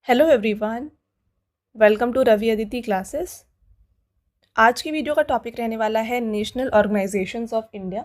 Hello everyone, welcome to Ravi Aditi classes. आज की video का टॉपिक रहने वाला है नेशनल ऑर्गेनाइजेशंस ऑफ इंडिया।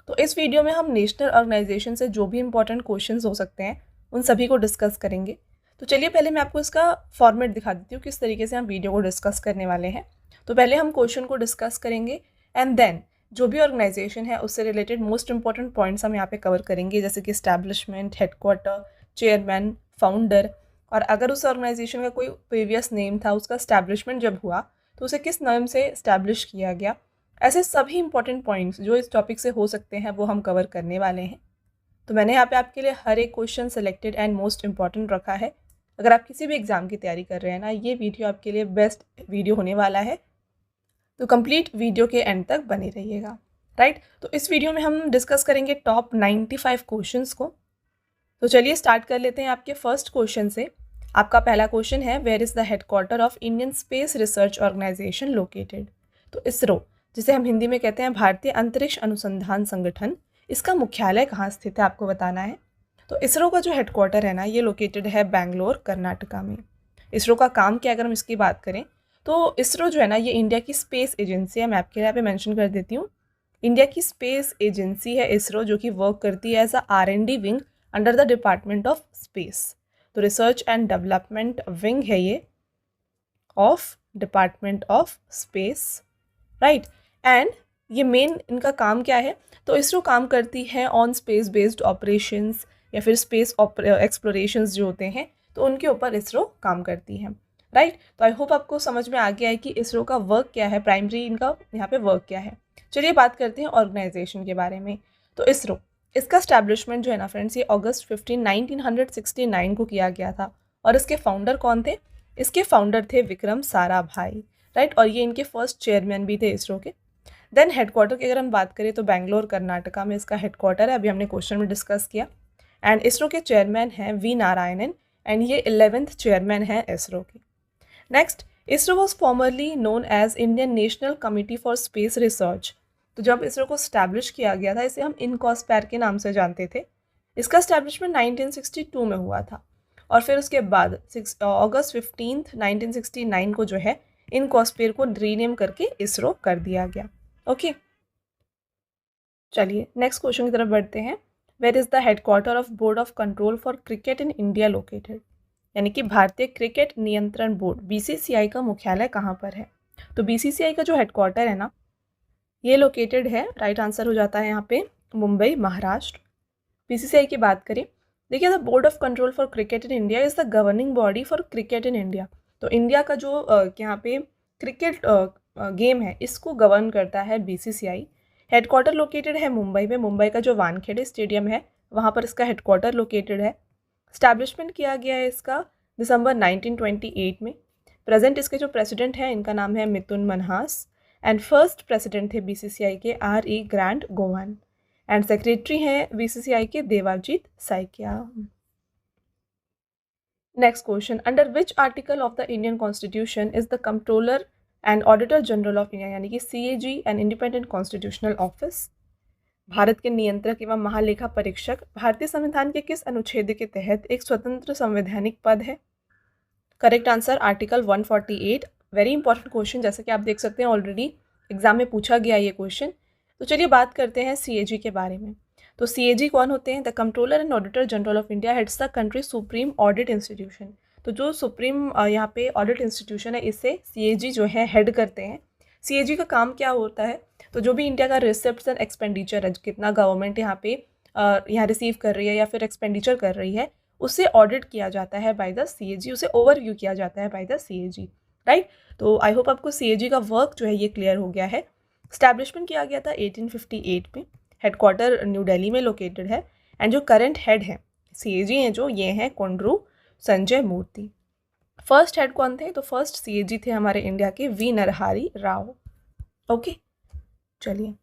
तो इस वीडियो में हम नेशनल ऑर्गेनाइजेशन से जो भी इंपॉर्टेंट क्वेश्चंस हो सकते हैं उन सभी को डिस्कस करेंगे। तो चलिए पहले मैं आपको इसका फॉर्मेट दिखा देती हूँ किस तरीके से हम वीडियो को डिस्कस करने वाले हैं। तो पहले हम क्वेश्चन को डिस्कस करेंगे एंड देन जो भी ऑर्गेनाइजेशन है उससे रिलेटेड मोस्ट इंपॉर्टेंट पॉइंट्स हम यहाँ पे कवर करेंगे, जैसे कि एस्टैब्लिशमेंट, हेडक्वार्टर, चेयरमैन, फाउंडर, और अगर उस ऑर्गेनाइजेशन का कोई प्रीवियस नेम था, उसका एस्टैब्लिशमेंट जब हुआ तो उसे किस नाम से एस्टैब्लिश किया गया। ऐसे सभी इंपॉर्टेंट पॉइंट्स जो इस टॉपिक से हो सकते हैं वो हम कवर करने वाले हैं। तो मैंने यहाँ पे आपके लिए हर एक question selected and most important रखा है। अगर आप किसी भी एग्जाम की तैयारी कर रहे हैं ना, ये वीडियो आपके लिए बेस्ट वीडियो होने वाला है। तो कंप्लीट वीडियो के एंड तक बने रहिएगा, राइट। तो इस वीडियो में हम डिस्कस करेंगे टॉप 95 क्वेश्चंस को। तो चलिए स्टार्ट कर लेते हैं आपके फर्स्ट क्वेश्चन से। आपका पहला क्वेश्चन है, where is the headquarter of Indian space research organisation located. तो इसरो, जिसे हम हिंदी में कहते हैं भारतीय अंतरिक्ष अनुसंधान संगठन, इसका मुख्यालय कहाँ स्थित है आपको बताना है। तो इसरो का जो हेडक्वार्टर है ना, ये लोकेटेड है बेंगलोर, कर्नाटका में। इसरो का काम क्या, अगर हम इसकी बात करें तो इसरो जो है ना, ये इंडिया की स्पेस एजेंसी है। मैं आपके यहाँ पे मेंशन कर देती हूँ, इंडिया की स्पेस एजेंसी है इसरो, जो कि वर्क करती है as a R&D wing under the department of space. तो रिसर्च एंड डेवलपमेंट विंग है ये of department of space, right. And ये मेन इनका काम क्या है, तो इसरो काम करती है ऑन स्पेस बेस्ड ऑपरेशंस या फिर स्पेस एक्सप्लोरेशंस जो होते हैं, तो उनके ऊपर इसरो काम करती है, राइट। तो आई होप आपको समझ में आ गया है कि इसरो का वर्क क्या है, प्राइमरी इनका यहाँ पे वर्क क्या है। चलिए बात करते हैं ऑर्गेनाइजेशन के बारे में। तो इसरो, इसका स्टैब्लिशमेंट जो है ना फ्रेंड्स, ये अगस्त 15, 1969 को किया गया था। और इसके फाउंडर कौन थे? इसके फाउंडर थे विक्रम साराभाई, राइट। और ये इनके फर्स्ट चेयरमैन भी थे इसरो के। देन हेडक्वार्टर की अगर हम बात करें तो बेंगलोर, कर्नाटका में इसका हेडक्वार्टर है, अभी हमने क्वेश्चन में डिस्कस किया। एंड इसरो के चेयरमैन हैं वी नारायणन, एंड ये 11th चेयरमैन हैं इसरो के। Next, ISRO was formerly known as Indian National Committee for Space Research. तो जब इसरो को स्टैब्लिश किया गया था, इसे हम इनकॉस्पैर के नाम से जानते थे। इसका स्टैब्लिशमेंट 1962 में हुआ था, और फिर उसके बाद अगस्त 15, 1969 को जो है इनकॉस्पेयर को रीनेम करके इसरो कर दिया गया। ओके, चलिए नेक्स्ट क्वेश्चन की तरफ बढ़ते हैं। Where is the headquarter of Board of Control for Cricket in India located. यानी कि भारतीय क्रिकेट नियंत्रण बोर्ड BCCI का मुख्यालय कहाँ पर है। तो BCCI का जो हेडक्वार्टर है ना, ये लोकेटेड है, राइट आंसर हो जाता है यहाँ पे मुंबई, महाराष्ट्र। BCCI की बात करें, देखिए the board of Control for Cricket in India is the governing body for Cricket in India. तो इंडिया का जो यहाँ पे क्रिकेट गेम है, इसको गवर्न करता है BCCI। हेडक्वार्टर लोकेटेड है मुंबई में। मुंबई का जो वानखेड़े स्टेडियम है, वहाँ पर इसका हेडक्वार्टर लोकेटेड है। स्टैब्लिशमेंट किया गया है इसका दिसंबर 1928 में। प्रेजेंट इसके जो प्रेसिडेंट हैं, इनका नाम है मिथुन मनहास। एंड फर्स्ट प्रेसिडेंट थे BCCI के RE grant Goan. And secretary हैं BCCI के Devajit Saikia. Next question, under which article of the Indian constitution is the controller and auditor general of India, यानी कि CAG and independent constitutional office. Bharat के नियंत्रक एवं महालेखा परीक्षक भारतीय संविधान के किस अनुच्छेद के तहत एक स्वतंत्र संवैधानिक पद है? Correct answer article 148। Very important question, जैसे कि आप देख सकते हैं ऑलरेडी एग्जाम में पूछा गया ये क्वेश्चन। तो चलिए बात करते हैं CAG के बारे में। तो CAG कौन होते हैं? The controller and auditor general of India heads the country supreme audit institution. तो जो सुप्रीम यहाँ पे ऑडिट इंस्टीट्यूशन है, इसे CAG जो है हेड करते हैं। CAG का काम क्या होता है? तो जो भी इंडिया का रिसिप्ट्स एंड एक्सपेंडिचर है, कितना गवर्नमेंट यहाँ पे यहाँ रिसीव कर रही है या फिर एक्सपेंडिचर कर रही है, उसे ऑडिट किया जाता है बाय द CAG, उसे ओवरव्यू किया जाता है बाय द CAG, राइट। तो आई होप आपको CAG का वर्क जो है ये क्लियर हो गया है। स्टैब्लिशमेंट किया गया था 1858 में। हेडक्वार्टर न्यू दिल्ली में लोकेटेड है। एंड जो करंट हेड हैं CAG हैं जो, ये हैं कोंड्रू संजय मूर्ति। फर्स्ट हेड कौन थे? तो फर्स्ट CAG थे हमारे इंडिया के V नरहरि राव। ओके, चलिए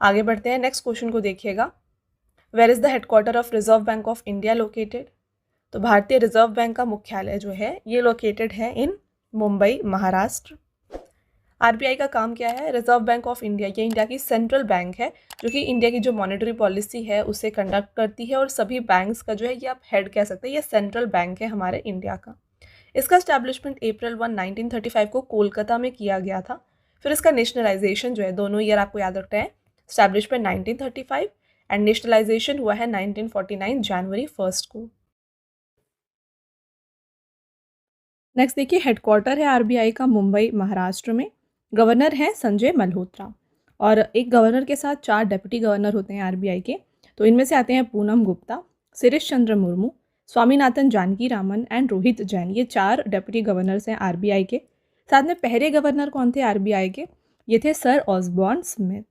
आगे बढ़ते हैं। नेक्स्ट क्वेश्चन को देखिएगा, where is the headquarter of Reserve Bank of India located. तो भारतीय रिजर्व बैंक का मुख्यालय जो है ये लोकेटेड है इन मुंबई, महाराष्ट्र। RBI का काम क्या है? रिजर्व बैंक ऑफ इंडिया, ये इंडिया की सेंट्रल बैंक है, जो कि इंडिया की जो मॉनेटरी पॉलिसी है उसे कंडक्ट करती है। और सभी बैंक्स का जो है ये आप हेड कह सकते हैं, ये सेंट्रल बैंक है हमारे इंडिया का। इसका स्टैब्लिशमेंट अप्रैल 1, 1935 को कोलकाता में किया गया था। फिर इसका नेशनलाइजेशन जो है, दोनों ईयर आपको याद रखना है, स्टैब्लिशमेंट 1935 एंड नेशनलाइजेशन हुआ है 1949 जनवरी 1 को। नेक्स्ट देखिए, हेडक्वार्टर है आरबीआई का मुंबई महाराष्ट्र में। गवर्नर है संजय मल्होत्रा और एक गवर्नर के साथ 4 डेप्यूटी गवर्नर होते हैं आरबीआई के। तो इनमें से आते हैं पूनम गुप्ता, शिरीष चंद्र मुर्मू, स्वामीनाथन जानकी रामन एंड रोहित जैन। ये 4 डेप्यूटी गवर्नर्स हैं आरबीआई के। साथ में पहले गवर्नर कौन थे आरबीआई के? ये थे sir Osborne Smith.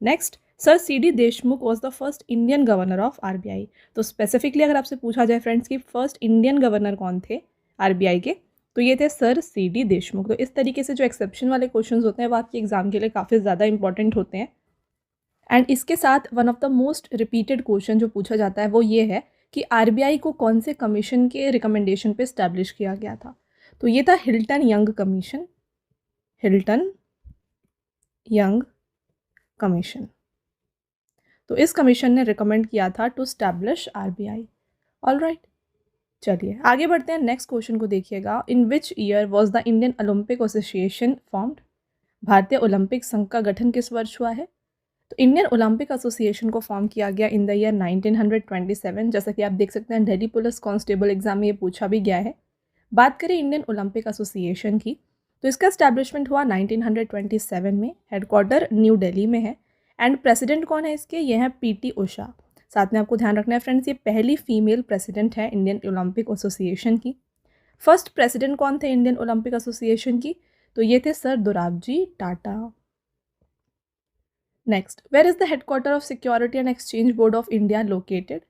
Next, sir C D Deshmukh was the first Indian governor of RBI. तो स्पेसिफिकली अगर आपसे पूछा जाए फ्रेंड्स कि फर्स्ट इंडियन गवर्नर कौन थे आरबीआई के, तो ये थे सर सीडी देशमुख। तो इस तरीके से जो एक्सेप्शन वाले क्वेश्चंस होते हैं वो आपके एग्जाम के लिए काफ़ी ज़्यादा इंपॉर्टेंट होते हैं। एंड इसके साथ one of the most repeated question जो पूछा जाता है वो ये है कि आरबीआई को कौन से कमीशन के रिकमेंडेशन पे स्टैब्लिश किया गया था? तो ये था Hilton young commission. Hilton young commission. तो इस कमीशन ने रिकमेंड किया था टू स्टैब्लिश आरबीआई। ऑलराइट, चलिए आगे बढ़ते हैं। नेक्स्ट क्वेश्चन को देखिएगा। In which year was the Indian Olympic Association formed? भारतीय ओलंपिक संघ का गठन किस वर्ष हुआ है? तो इंडियन ओलंपिक एसोसिएशन को फॉर्म किया गया इन द ईयर 1927। जैसा कि आप देख सकते हैं दिल्ली पुलिस कांस्टेबल एग्जाम में ये पूछा भी गया है। बात करें इंडियन ओलंपिक एसोसिएशन की, तो इसका एस्टैब्लिशमेंट हुआ 1927 में। हेडक्वार्टर न्यू दिल्ली में है एंड प्रेसिडेंट कौन है इसके? ये हैं पीटी उषा। साथ में आपको ध्यान रखना है फ्रेंड्स, ये पहली फीमेल प्रेसिडेंट है इंडियन ओलंपिक एसोसिएशन की। फर्स्ट प्रेसिडेंट कौन थे इंडियन ओलंपिक एसोसिएशन की? तो ये थे sir Dorabji Tata. Next, where is the headquarter of Security and Exchange Board of India located?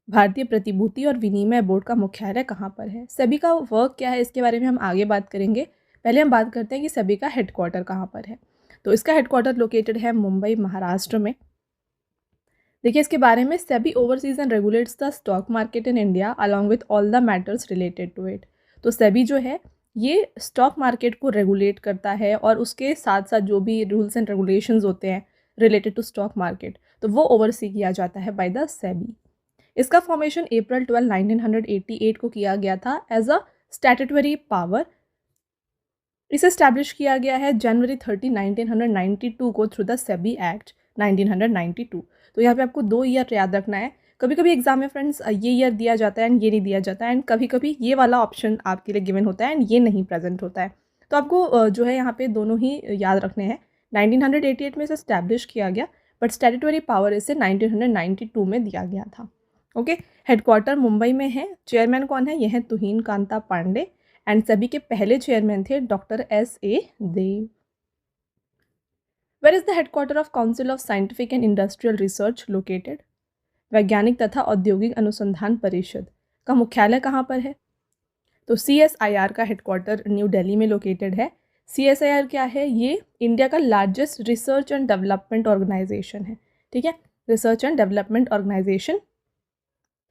भारतीय प्रतिभूति और विनिमय बोर्ड का मुख्यालय कहाँ पर है? सेबी का वर्क क्या है इसके बारे में हम आगे बात करेंगे। पहले हम बात करते हैं कि सेबी का हेडक्वार्टर कहाँ पर है। तो इसका हेडक्वार्टर लोकेटेड है मुंबई महाराष्ट्र में। देखिए इसके बारे में, SEBI oversees and regulates the stock market in India along with all the matters related to it. तो सेबी जो है ये स्टॉक मार्केट को रेगुलेट करता है और उसके साथ साथ जो भी रूल्स एंड रेगुलेशंस होते हैं रिलेटेड टू स्टॉक मार्केट, तो वो ओवरसी किया जाता है बाय द सेबी। इसका फॉर्मेशन अप्रैल 12, 1988 को किया गया था एज अ स्टैट्यूटरी पावर। इसे स्टैब्लिश किया गया है जनवरी 30, 1992 को थ्रू द सेबी एक्ट 1992। तो यहाँ पे आपको 2 ईयर याद रखना है। कभी कभी एग्जाम में फ्रेंड्स ये ईयर दिया जाता है एंड ये नहीं दिया जाता है, एंड कभी कभी ये वाला ऑप्शन आपके लिए गिवन होता है एंड ये नहीं प्रेजेंट होता है। तो आपको जो है यहाँ पे दोनों ही याद रखने हैं। 1988 में इसे स्टैब्लिश किया गया बट स्टैट्यूटरी पावर इसे 1992 में दिया गया था। ओके, हेडक्वार्टर मुंबई में है। चेयरमैन कौन है? यह है तुहिन कांता पांडे एंड सभी के पहले चेयरमैन थे doctor S.A. Dev. Where is the headquarter of council of scientific and industrial research located? वैज्ञानिक तथा औद्योगिक अनुसंधान परिषद का मुख्यालय कहाँ पर है? तो CSIR का हेडक्वार्टर न्यू दिल्ली में लोकेटेड है। CSIR क्या है? ये इंडिया का largest research and development organisation है। ठीक है, रिसर्च एंड डेवलपमेंट ऑर्गेनाइजेशन।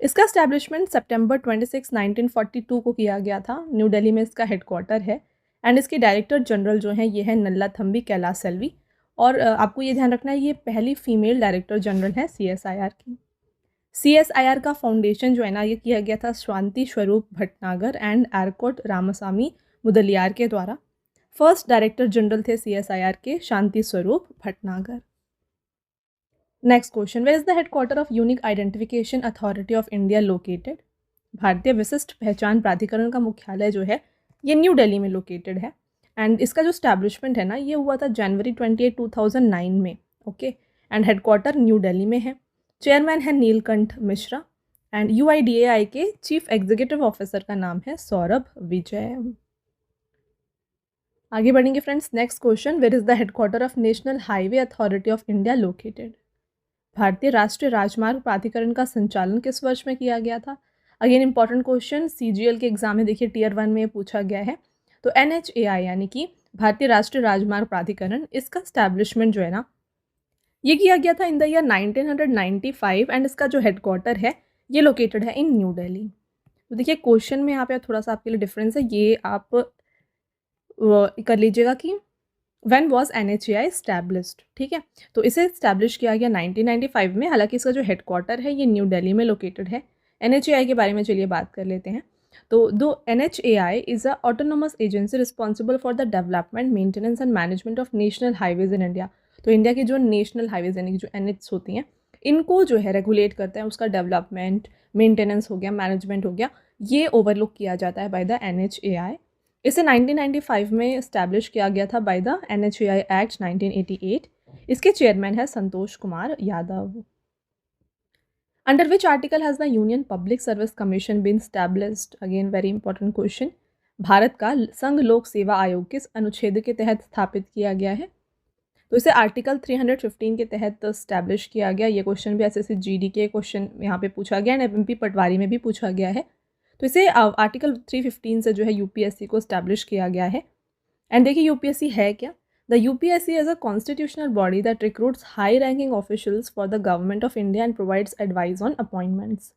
इसका स्टैब्लिशमेंट सितंबर 26, 1942 को किया गया था। न्यू दिल्ली में इसका हेडक्वार्टर है एंड इसके डायरेक्टर जनरल जो हैं ये है नल्लाथम्बी कैलासेल्वी। और आपको ये ध्यान रखना है ये पहली फीमेल डायरेक्टर जनरल है CSIR की। CSIR का फाउंडेशन जो है ना ये किया गया था शांति स्वरूप भटनागर एंड एरकोट रामासामी मुदलियार के द्वारा। फर्स्ट डायरेक्टर जनरल थे CSIR के Shanti Swarup Bhatnagar. Next question, where is the headquarter of unique identification authority of India located? भारतीय विशिष्ट पहचान प्राधिकरण का मुख्यालय जो है ये न्यू दिल्ली में लोकेटेड है एंड इसका जो स्टैब्लिशमेंट है ना ये हुआ था जनवरी 28, 2009 में। Okay, and headquarter new Delhi में है। चेयरमैन है नीलकंठ मिश्रा एंड UIDAI के चीफ एग्जीक्यूटिव ऑफिसर का नाम है सौरभ विजय। आगे बढ़ेंगे friends. Next question, where is the headquarter of national highway authority of India located? भारतीय राष्ट्रीय राजमार्ग प्राधिकरण का संचालन किस वर्ष में किया गया था? अगेन इंपॉर्टेंट क्वेश्चन, CGL के एग्जाम में देखिए Tier 1 में पूछा गया है। तो NHAI यानी कि भारतीय राष्ट्रीय राजमार्ग प्राधिकरण, इसका स्टैब्लिशमेंट जो है ना ये किया गया था इन द ईयर 1995 एंड इसका जो हेडक्वार्टर है ये लोकेटेड है इन न्यू दिल्ली। तो देखिए क्वेश्चन में यहाँ पे थोड़ा सा आपके लिए डिफरेंस है, ये आप कर लीजिएगा कि व्हेन वॉज NHAI एस्टैब्लिश्ड। ठीक है, तो इसे इस्टेब्लिश किया गया 1995 में। हालांकि इसका जो हेडक्वार्टर है ये न्यू दिल्ली में लोकेटेड है। NHAI के बारे में चलिए बात कर लेते हैं। तो दो NHAI is a autonomous agency responsible for the development, maintenance and management of national highways in India. तो इंडिया की जो नेशनल हाईवेज यानी कि जो NH होती हैं, इनको जो है रेगुलेट करते हैं, उसका डेवलपमेंट, मेंटेनेंस हो गया, मैनेजमेंट हो गया, ये ओवरलुक किया जाता है बाय द NHAI। इसे 1995 में इस्टेब्लिश किया गया था बाय द NHAI एक्ट 1988। इसके चेयरमैन है Santosh Kumar Yadav. Under which article has the Union Public Service Commission been established? Again very important question. Bharat का संघ लोक सेवा आयोग किस अनुच्छेद के तहत स्थापित किया गया है? तो इसे आर्टिकल 315 के तहत स्टैब्लिश किया गया। ये क्वेश्चन भी SSC GD के क्वेश्चन यहाँ पे पूछा गया एंड MP पटवारी में भी पूछा गया है। तो इसे आर्टिकल 315 से जो है UPSC को स्टैब्लिश किया गया है। एंड देखिए UPSC है क्या? The UPSC is a constitutional body that recruits high-ranking officials for the government of India and provides advice on appointments.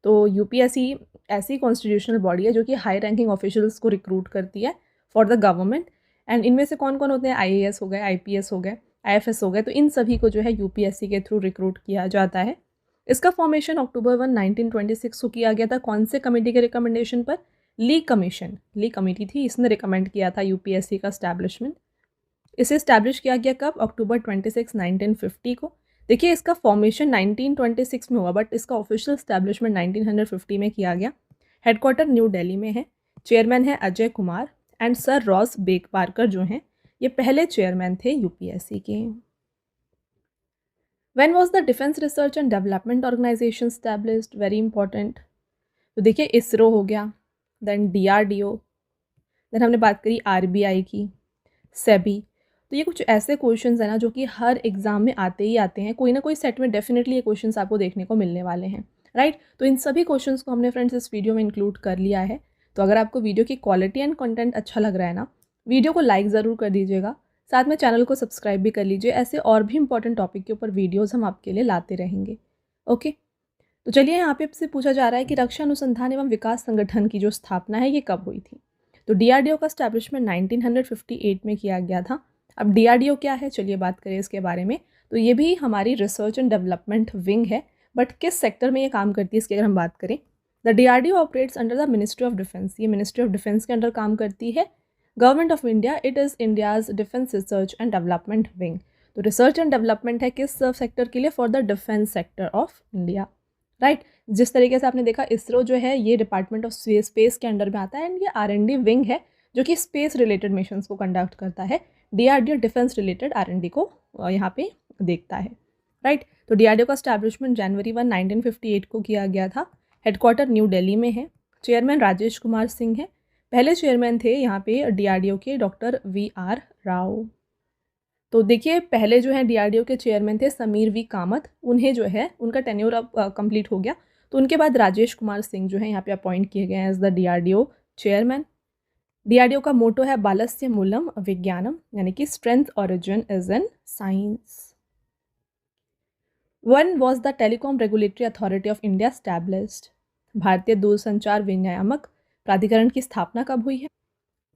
तो UPSC ऐसी कॉन्स्टिट्यूशनल बॉडी है जो कि हाई रैंकिंग ऑफिशियल्स को रिक्रूट करती है फॉर द गवर्नमेंट। एंड इनमें से कौन कौन होते हैं? IAS हो गए, IPS हो गए, IFS हो गए। तो इन सभी को जो है UPSC के थ्रू रिक्रूट किया जाता है। इसका फॉर्मेशन अक्टूबर 1, 1926 को किया गया था। कौन से कमेटी के रिकमेंडेशन पर? ली कमीशन, ली कमेटी थी, इसने रिकमेंड किया था UPSC का स्टैब्लिशमेंट। इसे स्टैब्लिश किया गया कब? अक्टूबर 26, 1950 को। देखिए इसका फॉर्मेशन 1926 में हुआ बट इसका ऑफिशियल स्टैब्लिशमेंट 1950 में किया गया। हेडक्वार्टर न्यू दिल्ली में है। चेयरमैन है Ajay Kumar and sir Ross Barker जो हैं ये पहले चेयरमैन थे UPSC के। When was the defence research and development organisation established? Very important. तो देखिए इसरो हो गया, देन DRDO, देन हमने बात करी RBI की, सेबी। तो ये कुछ ऐसे क्वेश्चंस हैं ना जो कि हर एग्जाम में आते ही आते हैं, कोई ना कोई सेट में डेफिनेटली ये क्वेश्चंस आपको देखने को मिलने वाले हैं, राइट। तो इन सभी क्वेश्चंस को हमने फ्रेंड्स इस वीडियो में इंक्लूड कर लिया है। तो अगर आपको वीडियो की क्वालिटी एंड कंटेंट अच्छा लग रहा है ना, वीडियो को लाइक ज़रूर कर दीजिएगा, साथ में चैनल को सब्सक्राइब भी कर लीजिए। ऐसे और भी इंपॉर्टेंट टॉपिक के ऊपर वीडियोज़ हम आपके लिए लाते रहेंगे। ओके, तो चलिए यहाँ पे आपसे पूछा जा रहा है कि रक्षा अनुसंधान एवं विकास संगठन की जो स्थापना है ये कब हुई थी? तो DRDO का स्टैब्लिशमेंट 1958 में किया गया था। अब DRDO क्या है, चलिए बात करें इसके बारे में। तो ये भी हमारी रिसर्च एंड डेवलपमेंट विंग है, बट किस सेक्टर में ये काम करती है इसकी अगर हम बात करें, the DRDO operates under the ministry of defence. ये मिनिस्ट्री ऑफ डिफेंस के अंडर काम करती है। Government of India, it is India's defence research and development wing. तो रिसर्च एंड डेवलपमेंट है किस सेक्टर के लिए? For the defence sector of India, right. जिस तरीके से आपने देखा इसरो जो है ये डिपार्टमेंट ऑफ स्पेस के अंडर में आता है एंड ये R&D विंग है जो कि स्पेस रिलेटेड मिशंस को कंडक्ट करता है। DRDO डिफेंस रिलेटेड R&D को यहाँ पे देखता है, राइट। तो DRDO का स्टैब्लिशमेंट जनवरी 1, 1958 को किया गया था। हेडक्वार्टर न्यू दिल्ली में है। चेयरमैन राजेश कुमार सिंह है। पहले चेयरमैन थे यहाँ पे DRDO के डॉक्टर VR राव। तो देखिए पहले जो है DRDO के चेयरमैन थे समीर V कामत, उन्हें जो है उनका टेन्योर अब कंप्लीट हो गया। तो उनके बाद राजेश कुमार सिंह जो है यहाँ पे अपॉइंट किए गए हैं as the DRDO chairman. DRDO का मोटो है बालस्य मूलम विज्ञानम, यानी कि strength origin is in science. When was the telecom regulatory authority of India established? भारतीय दूरसंचार विनियामक प्राधिकरण की स्थापना कब हुई है?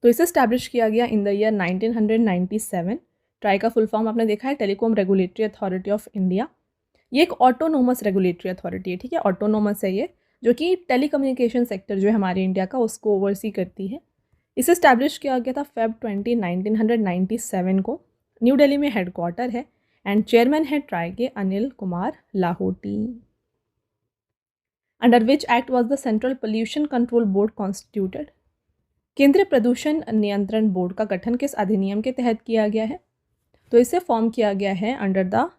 तो इसे स्टैब्लिश किया गया इन द ईयर 1997। ट्राई का फुल फॉर्म आपने देखा है, telecom regulatory authority of India. ये एक ऑटोनोमस रेगुलेटरी अथॉरिटी है, ठीक है, ऑटोनोमस है ये, जो कि टेलीकम्युनिकेशन सेक्टर जो है हमारे इंडिया का उसको ओवरसी करती है। इसे स्टैब्लिश किया गया था Feb 20, 1997 को। न्यू दिल्ली में हेडक्वार्टर है एंड चेयरमैन है ट्राई के Anil Kumar Lahoti. Under which act was the central pollution control board constituted? केंद्रीय प्रदूषण नियंत्रण बोर्ड का गठन किस अधिनियम के तहत किया गया है? तो इसे फॉर्म किया गया है under the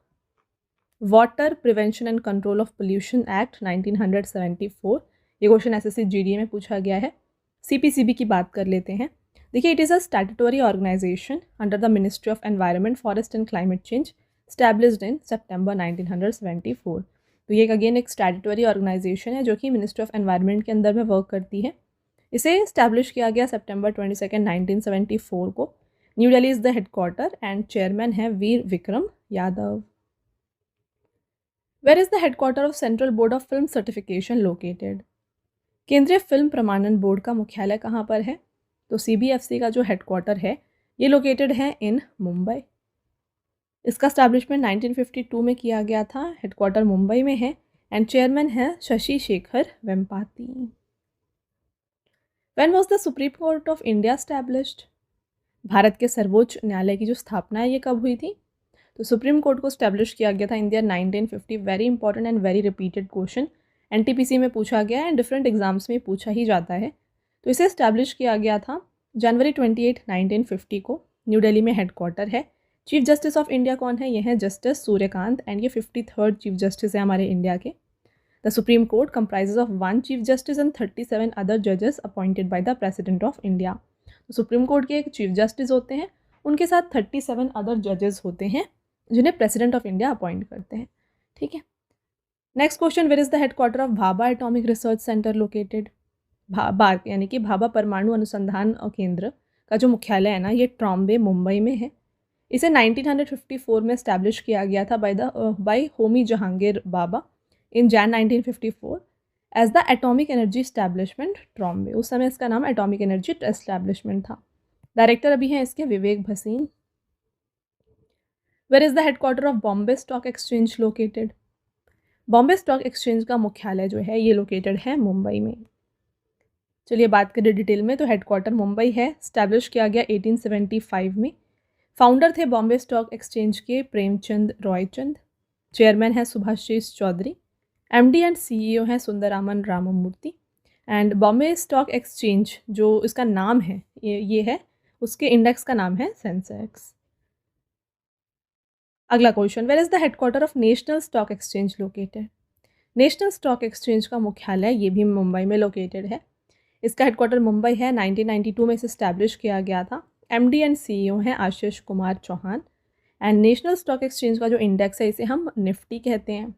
water prevention and control of pollution act 1974। ये क्वेश्चन SSC GD में पूछा गया है। CPCB की बात कर लेते हैं। देखिए it is a statutory organisation under the ministry of environment, forest and climate Change, established in September 1974। तो ये अगेन एक स्टैट्यूटरी ऑर्गेनाइजेशन है जो कि मिनिस्ट्री ऑफ एनवायरनमेंट के अंदर में वर्क करती है। इसे स्टैब्लिश किया गया सितंबर 22, 1974 को। New Delhi is the headquarter and chairman है Vir Vikram Yadav. Where is the headquarter of central board of film Certification located? केंद्रीय फिल्म प्रमाणन बोर्ड का मुख्यालय कहाँ पर है? तो CBFC का जो हेडक्वार्टर है ये लोकेटेड है इन मुंबई। इसका स्टैब्लिशमेंट 1952 में किया गया था। हेडक्वार्टर मुंबई में है एंड चेयरमैन है Shashi Shekhar Vempati. When was the Supreme Court of India established? Bharat के सर्वोच्च न्यायालय की जो स्थापना है ये कब हुई थी? तो सुप्रीम कोर्ट को स्टैब्लिश किया गया था in year 1950। Very important and very repeated question, NTPC में पूछा गया एंड डिफरेंट एग्जाम्स में पूछा ही जाता है। तो इसे स्टैब्लिश किया गया था जनवरी 28, 1950 को। न्यू दिल्ली में हेडक्वार्टर है। चीफ जस्टिस ऑफ इंडिया कौन है? ये है जस्टिस सूर्यकांत एंड ये 53rd चीफ जस्टिस है हमारे इंडिया के। The Supreme Court comprises of 1 chief justice and 37 other जजेस appointed by the president of India. तो सुप्रीम कोर्ट के एक चीफ जस्टिस होते हैं, उनके साथ 37 अदर जजेस होते हैं जिन्हें प्रेसिडेंट ऑफ इंडिया अपॉइंट करते हैं। ठीक है। Next question, where is the headquarter of Bhabha atomic research centre located? BARC यानी कि भाभा परमाणु अनुसंधान केंद्र का जो मुख्यालय है ना, ये ट्रॉम्बे मुंबई में है। इसे 1954 में स्टैब्लिश किया गया था by Homi Jehangir Bhabha in Jan 1954 as the Atomic Energy Establishment Trombay. उस समय इसका नाम एटॉमिक एनर्जी एस्टैब्लिशमेंट था। डायरेक्टर अभी हैं इसके Vivek Bhasin. Where is the headquarter of Bombay Stock exchange located? Bombay Stock exchange का मुख्यालय जो है ये लोकेटेड है मुंबई में। चलिए बात करें डिटेल में, तो हेडक्वार्टर मुंबई है। स्टैब्लिश किया गया 1875 में। फाउंडर थे बॉम्बे स्टॉक एक्सचेंज के प्रेमचंद रॉयचंद। चेयरमैन है Subhasis Chowdhury. MD and CEO हैं Sundararaman Ramamurthy. And Bombay Stock Exchange जो इसका नाम है ये है, उसके इंडेक्स का नाम है सेंसेक्स। अगला question, where is the headquarter of national stock exchange located? National stock exchange का मुख्यालय ये भी मुंबई में लोकेटेड है। इसका हेडक्वार्टर मुंबई है। 1992 में इसे स्टैब्लिश किया गया था। एमडी एंड सीईओ हैं Ashish Kumar Chauhan. And National stock exchange का जो इंडेक्स है इसे हम निफ्टी कहते हैं।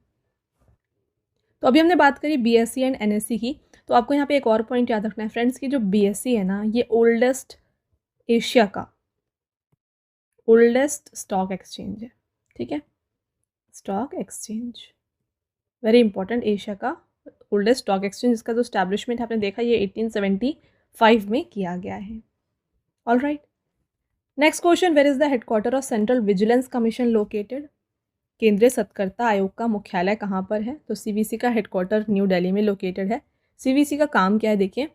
तो अभी हमने बात करी बीएसई एंड एनएसई की, तो आपको यहाँ पे एक और पॉइंट याद रखना है फ्रेंड्स की जो बीएसई है ना, ये ओल्डेस्ट एशिया का ओल्डेस्ट स्टॉक एक्सचेंज है। ठीक है, stock exchange very important, Asia का ओल्डेस्ट स्टॉक एक्सचेंज। इसका जो स्टैब्लिशमेंट आपने देखा ये 1875 में किया गया है। All right, next question, where is the headquarter of central vigilance commission located? केंद्रीय सतर्कता आयोग का मुख्यालय कहाँ पर है? तो सीवीसी का हेडक्वार्टर न्यू दिल्ली में लोकेटेड है। सीवीसी का काम क्या है देखिए,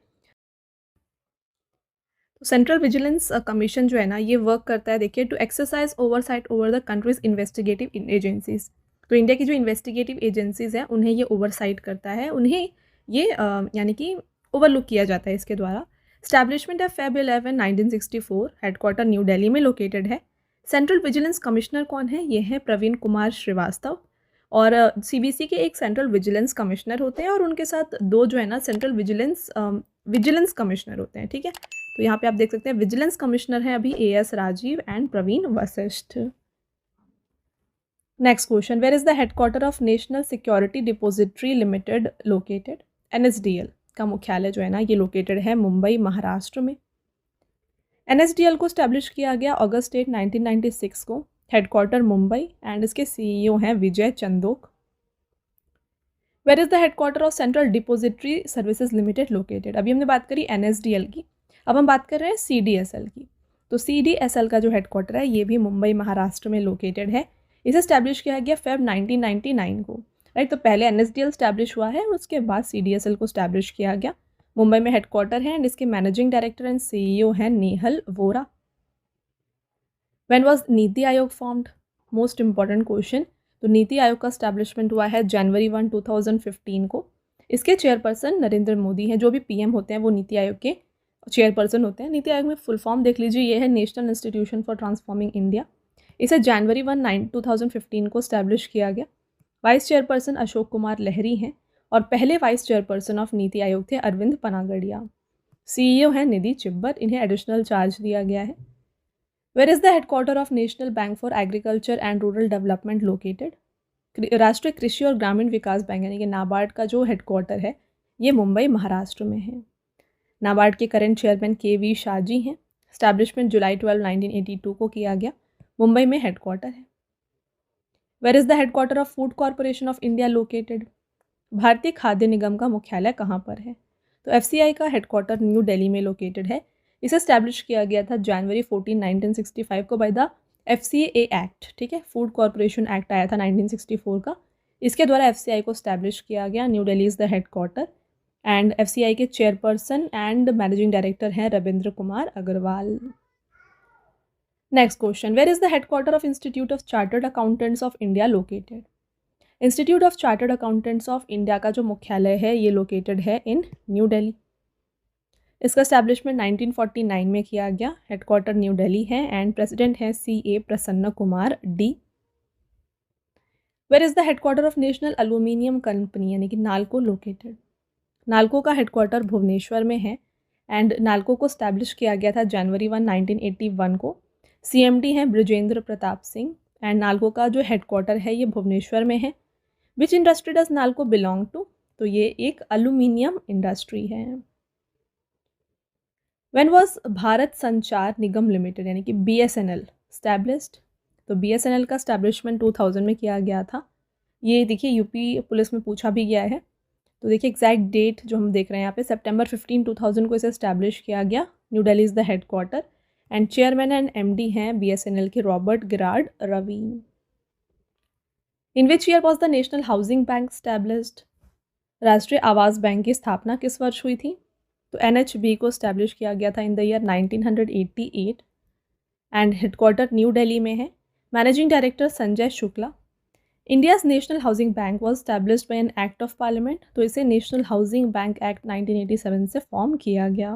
तो सेंट्रल विजिलेंस कमीशन जो है ना, ये वर्क करता है देखिए to exercise oversight over the country's investigative agencies. तो इंडिया की जो इन्वेस्टिगेटिव एजेंसीज हैं उन्हें ये ओवरसाइट करता है, उन्हें ये यानी कि ओवरलुक किया जाता है इसके द्वारा। स्टैब्लिशमेंट है Feb 11, 1964। हेडक्वार्टर न्यू दिल्ली में लोकेटेड है। सेंट्रल विजिलेंस कमिश्नर कौन है? ये है प्रवीण कुमार श्रीवास्तव। और सीबीसी के एक सेंट्रल विजिलेंस कमिश्नर होते हैं और उनके साथ दो जो है ना सेंट्रल विजिलेंस कमिश्नर होते हैं। ठीक है, तो यहाँ पे आप देख सकते हैं विजिलेंस कमिश्नर हैं अभी AS Rajeev and Praveen Vashishth. Next question, where is the headquarter of national security depository limited located? NSDL का मुख्यालय जो है ना ये लोकेटेड है मुंबई महाराष्ट्र में। NSDL को स्टैब्लिश किया गया अगस्त 8, 1996 को। हेडक्वार्टर मुंबई एंड इसके CEO हैं Vijay Chandok. Where is the headquarter of Central Depository Services Limited located? अभी हमने बात करी NSDL की, अब हम बात कर रहे हैं CDSL की। तो CDSL का जो हेडक्वार्टर है ये भी मुंबई महाराष्ट्र में लोकेटेड है। इसे स्टैब्लिश किया गया Feb 1999 को। राइट, तो पहले NSDL स्टैब्लिश हुआ है और उसके बाद CDSL को स्टैब्लिश किया गया। मुंबई में हेडक्वार्टर है एंड इसके मैनेजिंग डायरेक्टर एंड CEO हैं Nehal Vora. When was NITI Aayog formed? Most important question. तो नीति आयोग का स्टैब्लिशमेंट हुआ है जनवरी 1, 2015 को। इसके चेयरपर्सन नरेंद्र मोदी हैं। जो भी PM होते हैं वो नीति आयोग के चेयरपर्सन होते हैं। नीति आयोग में फुल फॉर्म देख लीजिए, ये है national institution for transforming India. इसे जनवरी 1, 2015 को स्टैब्लिश किया गया। वाइस चेयरपर्सन अशोक कुमार लहरी हैं और पहले vice chairperson of NITI Aayog थे अरविंद पनागड़िया। CEO हैं निधि चिब्बर, इन्हें एडिशनल चार्ज दिया गया है। Where is the headquarter of national bank for agriculture and rural development located? राष्ट्रीय कृषि और ग्रामीण विकास बैंक यानी कि नाबार्ड का जो हेडक्वार्टर है ये मुंबई महाराष्ट्र में है। नाबार्ड के करंट चेयरमैन KV शाहजी हैं। स्टैब्लिशमेंट जुलाई 12, 1982 को किया गया। मुंबई में हेडक्वार्टर है। Where is the headquarter of food corporation of India located? भारतीय खाद्य निगम का मुख्यालय कहाँ पर है? तो FCI का हेडक्वार्टर न्यू दिल्ली में लोकेटेड है। इसे स्टैब्लिश किया गया था जनवरी 14, 1965 को बाय द FCA एक्ट। ठीक है, फूड कॉर्पोरेशन एक्ट आया था 1964 का, इसके द्वारा FCI को स्टैब्लिश किया गया। New Delhi is the headquarter and FCI के चेयरपर्सन एंड मैनेजिंग डायरेक्टर हैं Ravindra Kumar Agarwal. Next question, where is the headquarter of institute of chartered accountants of India located? Institute of chartered accountants of India का जो मुख्यालय है ये located है इन new Delhi. इसका establishment 1949 में किया गया। हेडक्वार्टर न्यू दिल्ली है एंड प्रेसिडेंट है CA Prasanna Kumar D। Where is the headquarter of national aluminium company यानी कि नाल्को लोकेटेड? नाल्को का हेडक्वार्टर भुवनेश्वर में है एंड नाल्को को स्टैब्लिश किया गया था जनवरी 1, 1981 को। CMD हैं बृजेंद्र प्रताप सिंह एंड नाल्को का जो हेडक्वार्टर है ये भुवनेश्वर में है। Which industry does NALCO belong to? तो ये एक एल्यूमिनियम इंडस्ट्री है। When was Bharat Sanchar Nigam limited यानी कि BSNL स्टैब्लिश्ड? तो BSNL का स्टैब्लिशमेंट 2000 में किया गया था। ये देखिए यूपी पुलिस में पूछा भी गया है। तो देखिए एग्जैक्ट डेट जो हम देख रहे हैं यहाँ पे सितंबर 15, 2000 को इसे स्टैब्लिश किया गया। New Delhi is the headquarter and chairman and MD हैं BSNL के Robert Gerard Ravi. In which year was the National Housing Bank established? राष्ट्रीय आवास बैंक की स्थापना किस वर्ष हुई थी? तो NHB को स्टैब्लिश किया गया था in the year 1988 and headquarter new Delhi में है। Managing director Sanjay Shukla. India's national Housing bank was established bye an act of parliament. तो इसे नेशनल हाउसिंग बैंक एक्ट 1987 से फॉर्म किया गया।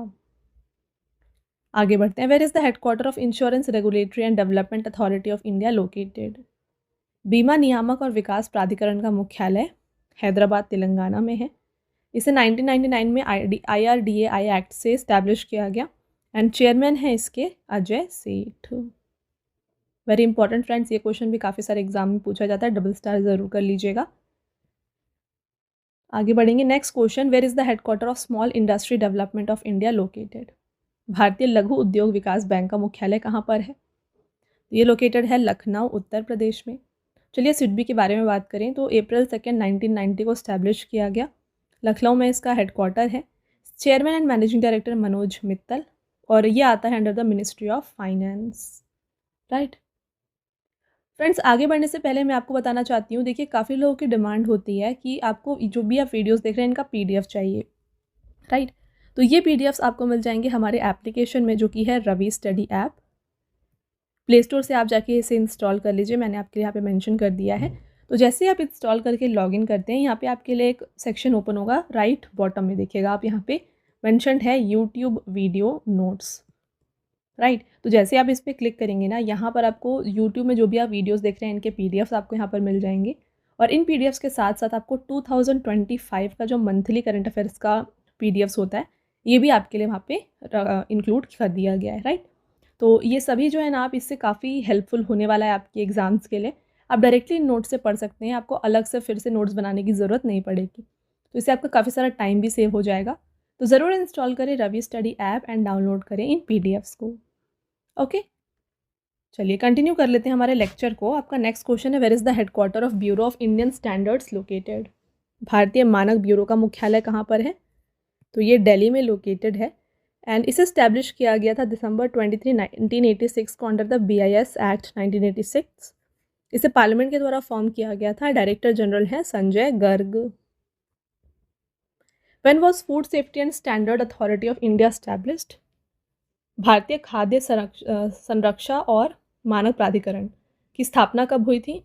आगे बढ़ते हैं। Where is the headquarter of insurance regulatory and development authority of India located? बीमा नियामक और विकास प्राधिकरण का मुख्यालय हैदराबाद तेलंगाना में है। इसे 1999 में IRDAI एक्ट से इस्टेब्लिश किया गया एंड चेयरमैन है इसके अजय सेठ। वेरी इंपॉर्टेंट फ्रेंड्स, ये क्वेश्चन भी काफ़ी सारे एग्जाम में पूछा जाता है, डबल स्टार ज़रूर कर लीजिएगा। आगे बढ़ेंगे। Next question, where is the headquarter of small industry development of India located? भारतीय लघु उद्योग विकास बैंक का मुख्यालय कहाँ पर है? ये लोकेटेड है लखनऊ उत्तर प्रदेश में। चलिए सिडबी के बारे में बात करें तो अप्रैल 2, 1990 को स्टैब्लिश किया गया। लखनऊ में इसका हेडक्वार्टर है। Chairman and managing director Manoj Mittal और ये आता है under the ministry of finance. Right friends, आगे बढ़ने से पहले मैं आपको बताना चाहती हूँ, देखिए काफ़ी लोगों की डिमांड होती है कि आपको जो भी आप वीडियोस देख रहे हैं इनका PDF चाहिए। राइट, तो ये PDFs आपको मिल जाएंगे हमारे एप्लीकेशन में जो कि है Ravi study app. Play store से आप जाके इसे इंस्टॉल कर लीजिए, मैंने आपके लिए यहाँ पे मेंशन कर दिया है। तो जैसे आप इंस्टॉल करके लॉगिन करते हैं, यहाँ पे आपके लिए एक सेक्शन ओपन होगा राइट बॉटम में, देखिएगा आप यहाँ पे मेंशनड है यूट्यूब वीडियो नोट्स। राइट, तो जैसे आप इस पर क्लिक करेंगे ना, यहाँ पर आपको यूट्यूब में जो भी आप वीडियोस देख रहे हैं इनके PDFs आपको यहाँ पर मिल जाएंगे और इन PDFs के साथ साथ आपको 2025 का जो मंथली करंट अफेयर्स का PDFs होता है ये भी आपके लिए वहाँ पे इंक्लूड कर दिया गया है। राइट, तो ये सभी जो है ना आप इससे काफ़ी हेल्पफुल होने वाला है आपके एग्ज़ाम्स के लिए। आप डायरेक्टली नोट से पढ़ सकते हैं, आपको अलग से फिर से नोट्स बनाने की ज़रूरत नहीं पड़ेगी। तो इससे आपका काफ़ी सारा टाइम भी सेव हो जाएगा। तो ज़रूर इंस्टॉल करें Ravi study app and download करें इन PDFs को। ओके, चलिए कंटिन्यू कर लेते हैं हमारे लेक्चर को। आपका नेक्स्ट क्वेश्चन है, where is the headquarter of bureau of Indian standards located? भारतीय मानक ब्यूरो का मुख्यालय कहाँ पर है? तो ये दिल्ली में लोकेटेड है एंड इसे स्टैब्लिश किया गया था दिसंबर 23, 1986 को अंडर द BIS एक्ट 1986। इसे पार्लियामेंट के द्वारा फॉर्म किया गया था। डायरेक्टर जनरल हैं Sanjay Garg. When was food Safety and standard authority of India established? भारतीय खाद्य संरक्षा और मानक प्राधिकरण की स्थापना कब हुई थी?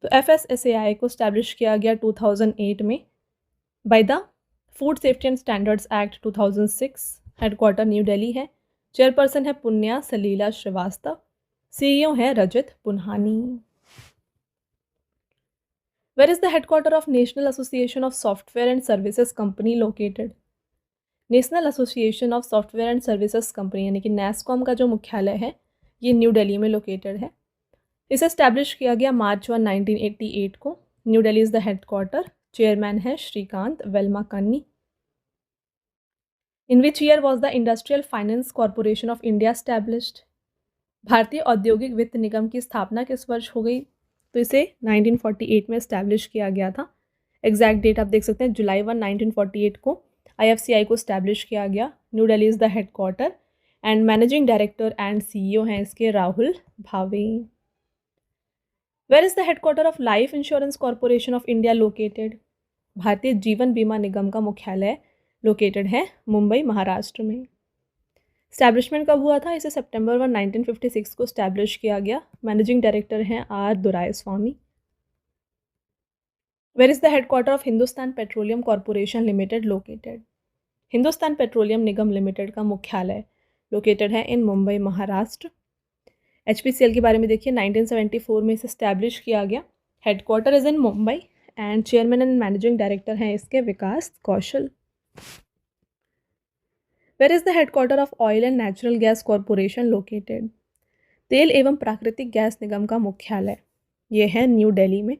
तो FSSAI को स्टैब्लिश किया गया 2008 में by the Food Safety and Standards Act 2006। Headquarter new Delhi है। चेयरपर्सन है पुण्या सलीला श्रीवास्तव। CEO है Rajat Punhani. Where is the headquarter of National Association of Software and Services Company located? National Association of Software and Services Company यानी कि NASSCOM का जो मुख्यालय है ये न्यू दिल्ली में लोकेटेड है। इसे स्टैब्लिश किया गया मार्च 1, 1988 को। New Delhi is the headquarter. Chairman है Srikanth Velamakanni. In which year was the Industrial Finance Corporation of India established? भारतीय औद्योगिक वित्त निगम की स्थापना किस वर्ष हो गई? तो इसे 1948 में स्टैब्लिश किया गया था। एग्जैक्ट डेट आप देख सकते हैं, जुलाई 1, 1948 को IFCI को स्टैब्लिश किया गया। New Delhi is the headquarter and managing director and CEO हैं इसके Rahul Bhave. Where is the headquarter of life insurance corporation of India located? भारतीय जीवन बीमा निगम का मुख्यालय लोकेटेड है मुंबई, महाराष्ट्र में। स्टैब्लिशमेंट कब हुआ था? इसे सितंबर 1, 1956 को स्टैब्लिश किया गया। मैनेजिंग डायरेक्टर हैं R Duraiswamy. Where is the headquarter of Hindustan Petroleum Corporation Limited located? Hindustan Petroleum निगम लिमिटेड का मुख्यालय लोकेटेड है इन मुंबई, महाराष्ट्र। HPCL के बारे में देखिए, 1974 में इसे स्टैब्लिश किया गया। Headquarter is in Mumbai and chairman and managing director हैं इसके Vikas Kaushal. Where is the headquarter of Oil and Natural Gas Corporation located? तेल एवं प्राकृतिक गैस निगम का मुख्यालय ये है न्यू दिल्ली में।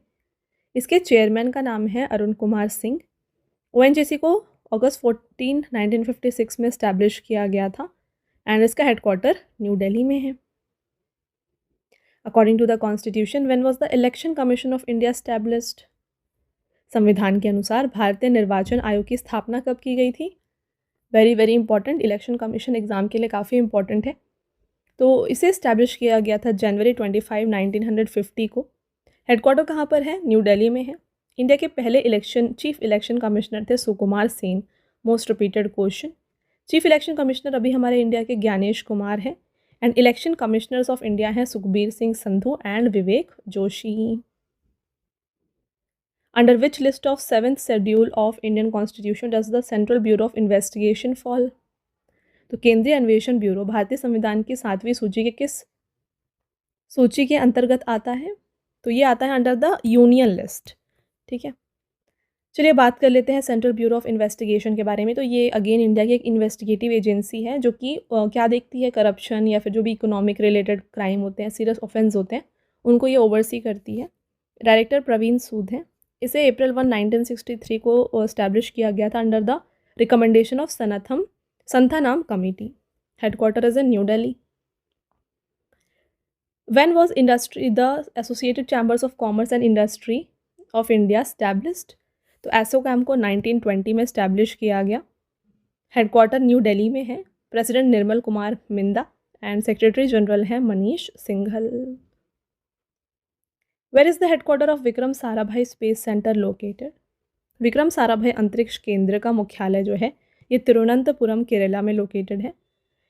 इसके चेयरमैन का नाम है अरुण कुमार सिंह। ONGC को अगस्त 14, 1956 में स्टैब्लिश किया गया था एंड इसका हेडक्वार्टर न्यू दिल्ली में है। According to the constitution, when was the election commission of India established? संविधान के अनुसार भारतीय निर्वाचन आयोग की स्थापना कब की गई थी? Very very important, election commission exam के लिए काफ़ी इंपॉर्टेंट है। तो इसे इस्टेब्लिश किया गया था जनवरी 25, 1950 को। हेडक्वार्टर कहाँ पर है? न्यू दिल्ली में है। इंडिया के पहले चीफ इलेक्शन कमिश्नर थे Sukumar Sen. Most repeated question. Chief election commissioner अभी हमारे इंडिया के ज्ञानेश कुमार हैं and election commissioners of India हैं Sukhbir Singh Sandhu and Vivek Joshi. Under which list of 7th schedule of Indian constitution does the Central Bureau of Investigation fall? तो केंद्रीय अन्वेषण bureau भारतीय संविधान की 7वीं सूची के किस सूची के अंतर्गत आता है? तो ये आता है अंडर द यूनियन लिस्ट। ठीक है, चलिए बात कर लेते हैं सेंट्रल ब्यूरो ऑफ इन्वेस्टिगेशन के बारे में। तो ये अगेन इंडिया की एक इन्वेस्टिगेटिव एजेंसी है जो कि क्या देखती है? करप्शन या फिर जो भी इकोनॉमिक रिलेटेड क्राइम होते हैं, सीरियस ऑफेंस होते हैं, उनको ये ओवरसी करती है। डायरेक्टर प्रवीण सूद हैं। इसे अप्रैल 1, 1963 को इस्टेब्लिश किया गया था under the recommendation of Santhanam committee. Headquarter is in new Delhi. When was the Associated Chambers of Commerce and Industry of India established? तो एसोकैम को 1920 में इस्टेब्लिश किया गया। हेडक्वार्टर न्यू दिल्ली में है। President Nirmal Kumar Minda and secretary general हैं Manish Singhal. Where is the headquarter of Vikram Sarabhai Space Centre located? Vikram Sarabhai अंतरिक्ष केंद्र का मुख्यालय जो है ये तिरुवनंतपुरम, केरला में लोकेटेड है।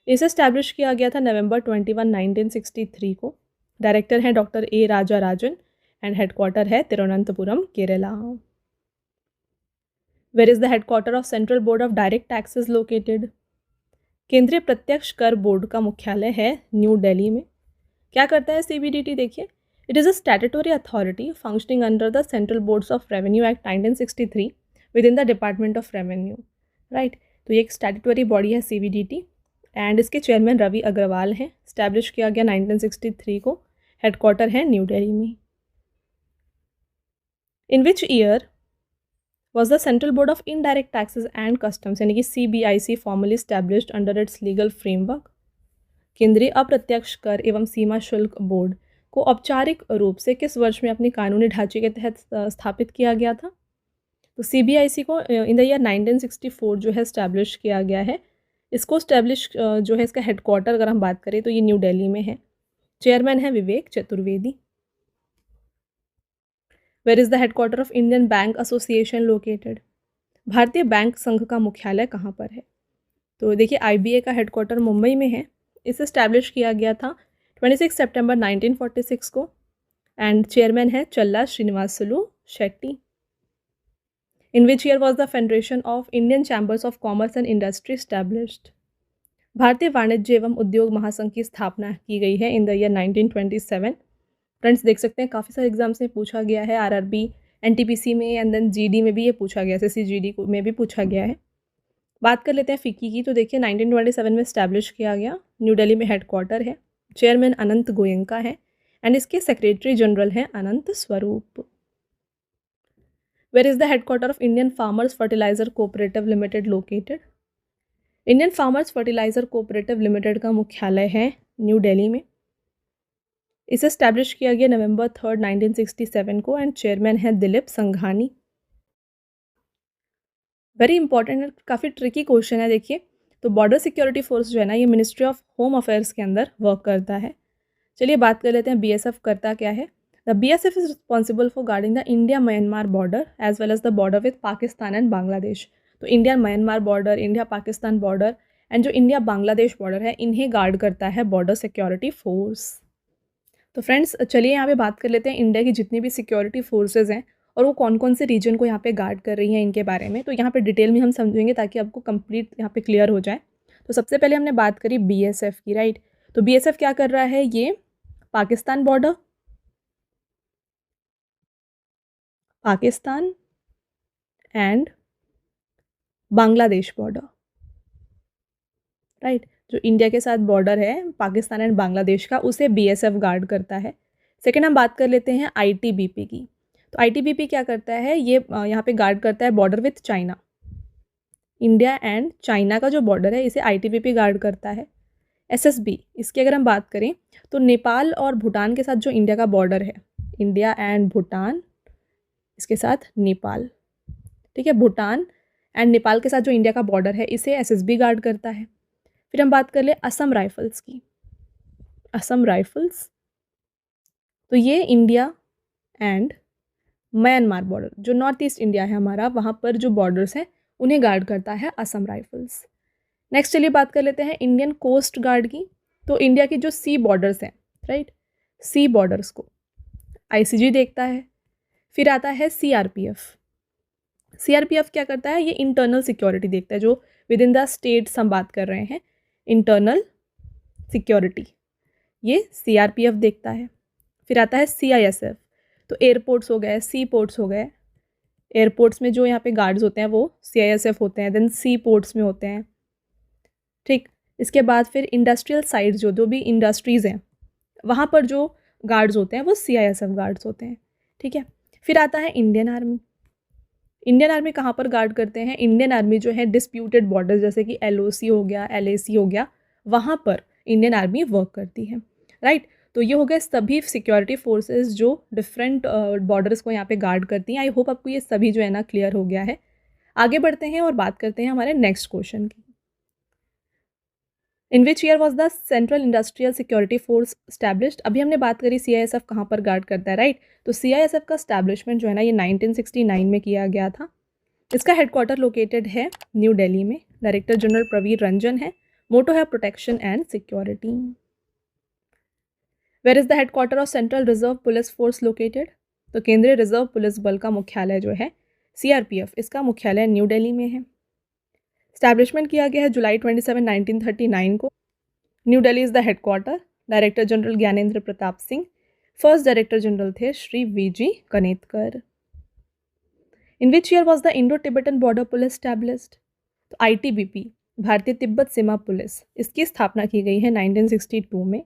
इसे इस्टेब्लिश किया गया था नवंबर 21, 1963 को। डायरेक्टर हैं doctor A Raja Rajan and headquarter है Thiruvananthapuram, Kerala. Where is the headquarter of central board of Direct Taxes located? केंद्रीय प्रत्यक्ष कर बोर्ड का मुख्यालय है न्यू दिल्ली में। क्या करता है CBDT? देखिए, it is a statutory authority functioning under the central boards of revenue act 1963 with in the department of revenue. Right, तो ये एक स्टैट्यूटरी बॉडी है CBDT एंड इसके चेयरमैन रवि अग्रवाल हैं। स्टैब्लिश किया गया 1963 को। हेडक्वार्टर है न्यू दिल्ली में। In which year was the Central board of Indirect Taxes and Customs यानी कि CBIC formally established under its legal framework? केंद्रीय अप्रत्यक्ष कर एवं सीमा शुल्क बोर्ड को औपचारिक रूप से किस वर्ष में अपनी कानूनी ढांचे के तहत स्थापित किया गया था? तो CBIC को इन द ईयर 1964 जो है स्टैब्लिश किया गया है। इसको स्टैब्लिश जो है इसका हेडक्वार्टर अगर हम बात करें तो ये न्यू दिल्ली में है। चेयरमैन है Vivek Chaturvedi. Where is the headquarter of Indian Bank Association located? भारतीय बैंक संघ का मुख्यालय कहाँ पर है? तो देखिए, IBA का हेडक्वार्टर मुंबई में है। इसे स्टैब्लिश किया गया था 26 सितंबर 1946 को एंड चेयरमैन है Challa Sreenivasulu Setty. In which year was the Federation of Indian Chambers of Commerce and Industry established? भारतीय वाणिज्य एवं उद्योग महासंघ की स्थापना की गई है इन द ईयर 1927। फ्रेंड्स देख सकते हैं काफ़ी सारे एग्जाम्स में पूछा गया है। RRB, NTPC में एंड देन GD में भी ये पूछा गया, SSC GD में भी पूछा गया है। बात कर लेते हैं फिक्की की। तो देखिए, 1927 में इस्टेब्लिश किया गया। न्यू दिल्ली में हेडक्वार्टर है। चेयरमैन अनंत गोयंका है एंड इसके सेक्रेटरी जनरल हैं Anant Swaroop. Where is the headquarter of Indian farmers fertiliser cooperative limited located? Indian farmers fertiliser cooperative limited का मुख्यालय है न्यू दिल्ली में। इसे स्टैब्लिश किया गया नवंबर 3, 1967 को एंड चेयरमैन है दिलीप संघानी। वेरी इंपॉर्टेंट है, काफ़ी ट्रिकी क्वेश्चन है। देखिए, तो बॉर्डर सिक्योरिटी फोर्स जो है ना, ये मिनिस्ट्री ऑफ होम अफेयर्स के अंदर वर्क करता है। चलिए बात कर लेते हैं BSF करता क्या है। The BSF is responsible for guarding the India-Myanmar border as well as the border with Pakistan and Bangladesh. तो India Myanmar border, India Pakistan border and जो इंडिया बांग्लादेश बॉर्डर है, इन्हें गार्ड करता है बॉर्डर सिक्योरिटी फोर्स। तो फ्रेंड्स चलिए यहाँ पे बात कर लेते हैं इंडिया की जितनी भी सिक्योरिटी फोर्सेज हैं और वो कौन कौन से रीजन को यहाँ पे गार्ड कर रही हैं इनके बारे में। तो यहाँ पे डिटेल में हम समझेंगे ताकि आपको कंप्लीट यहाँ पे क्लियर हो जाए। तो सबसे पहले हमने बात करी BSF की, राइट। तो BSF क्या कर रहा है, ये Pakistan border, Pakistan and Bangladesh border, right. जो इंडिया के साथ बॉर्डर है पाकिस्तान एंड बांग्लादेश का, उसे BSF गार्ड करता है। सेकेंड हम बात कर लेते हैं ITBP की। तो ITBP क्या करता है, ये यहाँ पे गार्ड करता है border with China. India and China का जो बॉर्डर है इसे ITBP गार्ड करता है। SSB, इसकी अगर हम बात करें तो नेपाल और भूटान के साथ जो इंडिया का बॉर्डर है, इंडिया एंड भूटान, इसके साथ नेपाल, ठीक है। भूटान एंड नेपाल के साथ जो इंडिया का बॉर्डर है इसे SSB गार्ड करता है। फिर हम बात कर ले असम राइफल्स की। असम राइफल्स, तो ये इंडिया एंड म्यांमार बॉर्डर, जो नॉर्थ ईस्ट इंडिया है हमारा, वहाँ पर जो बॉर्डर्स हैं उन्हें गार्ड करता है असम राइफल्स। नेक्स्ट चलिए बात कर लेते हैं इंडियन कोस्ट गार्ड की। तो इंडिया की जो सी बॉर्डर्स हैं, राइट, सी बॉर्डर्स को ICG देखता है। फिर आता है CRPF। CRPF क्या करता है, ये इंटरनल सिक्योरिटी देखता है, जो विद इन द स्टेट्स हम बात कर रहे हैं, इंटरनल सिक्योरिटी, ये CRPF देखता है। फिर आता है CISF। तो एयरपोर्ट्स हो गए, सी पोर्ट्स हो गए, एयरपोर्ट्स में जो यहाँ पे गार्ड्स होते हैं वो CISF होते हैं, देन सी पोर्ट्स में होते हैं, ठीक। इसके बाद फिर इंडस्ट्रियल साइट्स, जो भी इंडस्ट्रीज़ हैं वहाँ पर जो गार्ड्स होते हैं वो CISF गार्ड्स होते हैं, ठीक है। फिर आता है इंडियन आर्मी। इंडियन आर्मी कहाँ पर गार्ड करते हैं, इंडियन आर्मी जो है डिस्प्यूटेड बॉर्डर्स जैसे कि LOC हो गया, LAC हो गया, वहाँ पर इंडियन आर्मी वर्क करती है, राइट। तो ये हो गए सभी सिक्योरिटी फोर्सेस जो डिफरेंट बॉर्डर्स को यहाँ पे गार्ड करती हैं। आई होप आपको ये सभी जो है ना क्लियर हो गया है। आगे बढ़ते हैं और बात करते हैं हमारे नेक्स्ट क्वेश्चन की। In which year was the Central Industrial Security Force established. अभी हमने बात करी CISF कहाँ पर गार्ड करता है, राइट। तो CISF का स्टैब्लिशमेंट जो है ना ये 1969 में किया गया था। इसका हेडक्वार्टर लोकेटेड है न्यू दिल्ली में। डायरेक्टर जनरल प्रवीर रंजन है। मोटो है protection and security. Where is the headquarter of central reserve police force located. तो केंद्रीय रिजर्व पुलिस बल का मुख्यालय जो है CRPF, इसका मुख्यालय न्यू दिल्ली में है। स्टैब्लिशमेंट किया गया है जुलाई 27, 1939 को। New Delhi is the headquarter. Director general Gyanendra Pratap Singh. First director general थे Shri VG Kanetkar. In which year was the Indo Tibetan Border Police established. तो ITBP, भारतीय तिब्बत सीमा पुलिस, इसकी स्थापना की गई है 1962 में।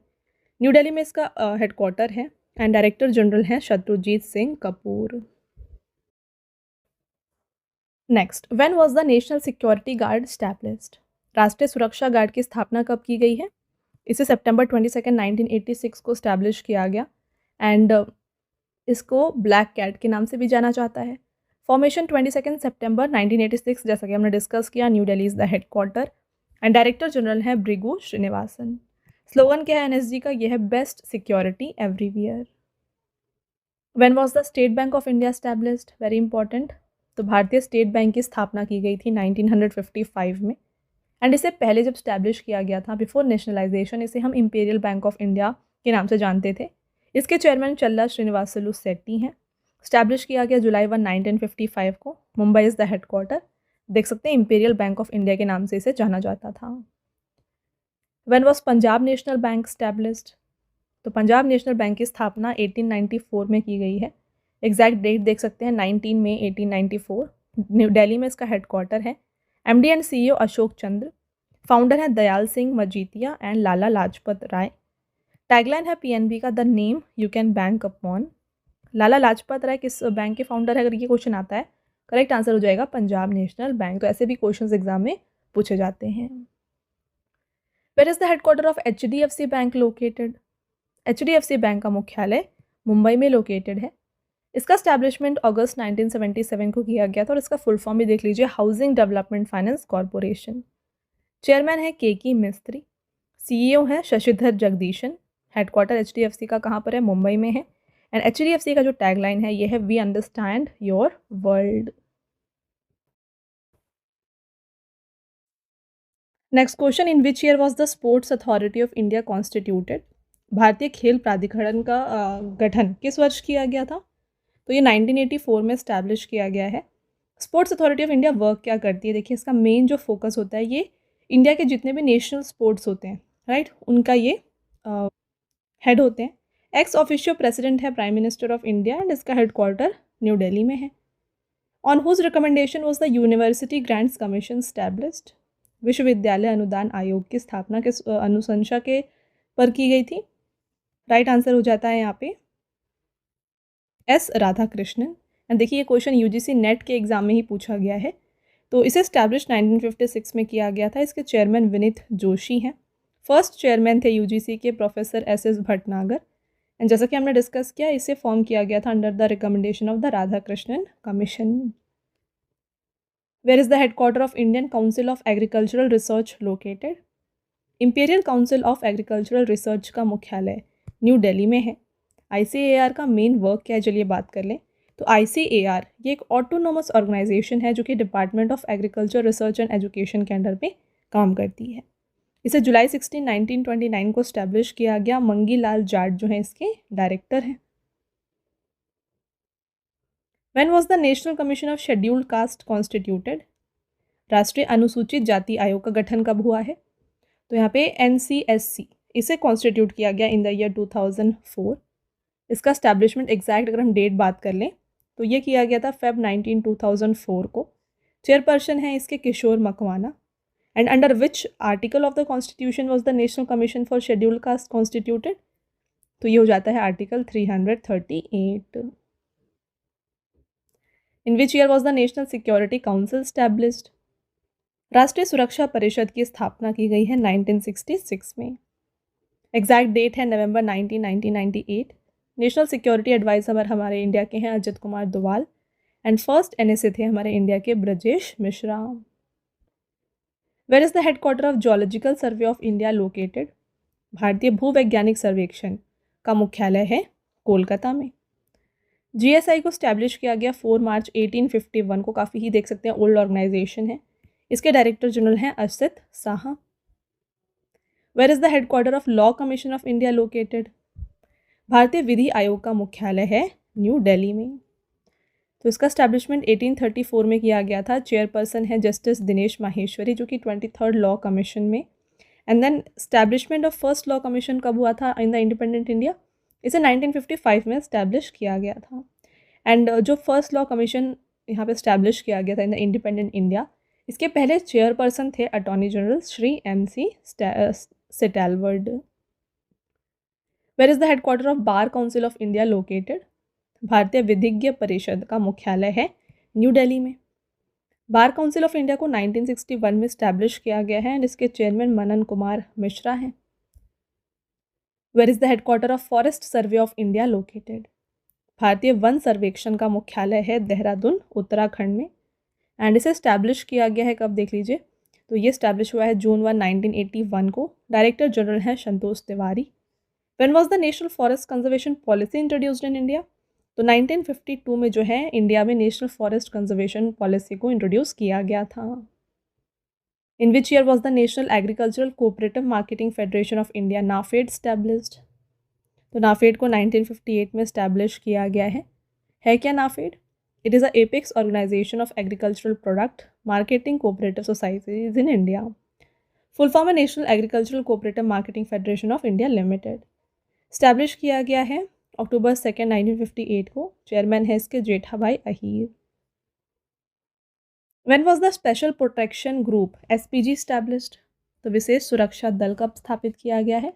न्यू दिल्ली में इसका हेडक्वार्टर है एंड डायरेक्टर जनरल हैं Shatrujeet Singh Kapoor. Next, when was the national security guard established. राष्ट्रीय सुरक्षा गार्ड की स्थापना कब की गई है। इसे सितंबर 22, 1986 को स्टैब्लिश किया गया एंड इसको ब्लैक कैट के नाम से भी जाना जाता है। फॉर्मेशन 22 सितंबर 1986, जैसा कि हमने डिस्कस किया। New Delhi is the headquarter and director general है भृगु श्रीनिवासन। स्लोगन क्या है NSG का, यह है best security everywhere. When was the state bank of India established, very important. तो भारतीय स्टेट बैंक की स्थापना की गई थी 1955 में एंड इसे पहले जब स्टैब्लिश किया गया था बिफोर नेशनलाइजेशन, इसे हम इंपीरियल बैंक ऑफ इंडिया के नाम से जानते थे। इसके चेयरमैन चल्ला श्रीनिवासलू सेट्टी हैं। स्टैब्लिश किया गया जुलाई 1, 1955 को। Mumbai is the headquarter. देख सकते हैं इंपीरियल बैंक ऑफ इंडिया के नाम से इसे जाना जाता था। When was Punjab national bank established. तो पंजाब नेशनल बैंक की स्थापना 1894 में की गई है। एग्जैक्ट डेट देख सकते हैं 19 मई 1894। न्यू दिल्ली में इसका हेडक्वार्टर है। MD and CEO Ashok Chandra. Founder है दयाल सिंह मजीठिया एंड लाला लाजपत राय। टैगलाइन है PNB का, the name you can bank upon. Lala Lajpat Rai किस बैंक के फाउंडर है, अगर ये क्वेश्चन आता है करेक्ट आंसर हो जाएगा पंजाब नेशनल बैंक। तो ऐसे भी क्वेश्चन एग्जाम में पूछे जाते हैं। Where is the headquarter of HDFC bank located. HDFC bank का मुख्यालय मुंबई में लोकेटेड है। इसका स्टैब्लिशमेंट अगस्त 1977 को किया गया था और इसका फुल फॉर्म भी देख लीजिए, housing development finance corporation. Chairman है KK मिस्त्री। CEO है शशिधर जगदीशन। हेडक्वार्टर HDFC का कहाँ पर है, मुंबई में है एंड HDFC का जो टैगलाइन है ये है we understand your world. Next question, in which year was the sports authority of India constituted? भारतीय खेल प्राधिकरण का गठन किस वर्ष किया गया था? तो ये 1984 में इस्टेब्लिश किया गया है। Sports authority of India work क्या करती है? देखिए, इसका मेन जो फोकस होता है ये इंडिया के जितने भी नेशनल स्पोर्ट्स होते हैं, राइट, उनका ये हेड होते हैं। एक्स ऑफिशियो प्रेसिडेंट है prime minister of India and इसका हेडक्वार्टर न्यू दिल्ली में है। On whose recommendation was the university grants commission established? विश्वविद्यालय अनुदान आयोग की स्थापना किस अनुशंसा के पर की गई थी? राइट आंसर हो जाता है यहाँ पे एस राधाकृष्णन। एंड देखिए, ये क्वेश्चन यूजीसी नेट के एग्जाम में ही पूछा गया है। तो इसे स्टैब्लिश 1956 में किया गया था। इसके चेयरमैन विनीत जोशी हैं। फर्स्ट चेयरमैन थे यूजीसी के प्रोफेसर एस भटनागर। एंड जैसा कि हमने डिस्कस किया, इसे फॉर्म किया गया था under the recommendation of the Radhakrishnan commission. Where is the headquarter of Indian council of agricultural research located? Imperial council of agricultural research का मुख्यालय न्यू दिल्ली में है। ICAR का मेन वर्क क्या है, चलिए बात कर लें। तो ICAR ये एक ऑटोनोमस ऑर्गेनाइजेशन है जो कि department of agriculture research and education के अंडर पे काम करती है। इसे जुलाई 16, 1929 को स्टैब्लिश किया गया। मंगी लाल जाट जो है इसके डायरेक्टर हैं। When was the National commission of scheduled Caste constituted? राष्ट्रीय अनुसूचित जाति आयोग का गठन कब हुआ है? तो यहाँ पे NCSC इसे कॉन्स्टिट्यूट किया गया इन द ईयर 2004। इसका स्टैब्लिशमेंट एग्जैक्ट अगर हम डेट बात कर लें तो ये किया गया था फेब 19, 2004 को। चेयरपर्सन है इसके Kishore Makwana. And under which article of the Constitution was the National Commission for Scheduled Caste constituted? तो ये हो जाता है article 338। In which year was the national Security Council established? राष्ट्रीय सुरक्षा परिषद की स्थापना की गई है 1966 में। एग्जैक्ट डेट है नवंबर 19, 1998। नेशनल सिक्योरिटी एडवाइजर हमारे इंडिया के हैं Ajit Kumar Doval. And first NSA थे हमारे इंडिया के Brajesh Mishra. Where is the headquarter of geological survey of India located? भारतीय भूवैज्ञानिक सर्वेक्षण का मुख्यालय है कोलकाता में। GSI को स्टैब्लिश किया गया 4 मार्च 1851 को। काफ़ी ही देख सकते हैं ओल्ड ऑर्गेनाइजेशन है। इसके डायरेक्टर जनरल हैं Asit Saha. Where is the headquarter of law commission of India located? भारतीय विधि आयोग का मुख्यालय है न्यू दिल्ली में। तो इसका स्टैब्लिशमेंट 1834 में किया गया था। चेयरपर्सन है जस्टिस दिनेश माहेश्वरी जो कि 23rd लॉ कमीशन में। And then establishment of first law commission कब हुआ था इन द इंडिपेंडेंट इंडिया? इसे 1955 में स्टैब्लिश किया गया था। एंड जो फर्स्ट लॉ कमीशन यहाँ पे स्टैब्लिश किया गया था इन द इंडिपेंडेंट इंडिया, इसके पहले चेयरपर्सन थे attorney general Shri MC Setalvad. Where is the headquarter of bar council of India located? भारतीय विधिज्ञ परिषद का मुख्यालय है न्यू दिल्ली में। बार काउंसिल ऑफ इंडिया को 1961 में स्टैब्लिश किया गया है एंड इसके चेयरमैन मनन कुमार मिश्रा हैं। Where is the headquarter of forest survey of India located? भारतीय वन सर्वेक्षण का मुख्यालय है देहरादून उत्तराखंड में। एंड इसे स्टैब्लिश किया गया है कब, देख लीजिए। तो ये स्टैब्लिश हुआ है जून 1, 1981 को। डायरेक्टर जनरल हैं Santosh Tiwari. When was the national forest conservation policy introduced in India? तो 1952 में जो है इंडिया में नेशनल फॉरेस्ट कंजर्वेशन पॉलिसी को इंट्रोड्यूस किया गया था। In which year was the national agricultural cooperative marketing federation of India NAFED established? तो नाफेड को 1958 में स्टैब्लिश किया गया है क्या NAFED? It is a apex organization of agricultural product marketing cooperative societies in India. Full form है national agricultural cooperative marketing federation of India limited. Establish किया गया है अक्टूबर 2, 1958 को। चेयरमैन है इसके Jethabhai Ahir. When was the special protection group SPG established? तो विशेष सुरक्षा दल कब स्थापित किया गया है?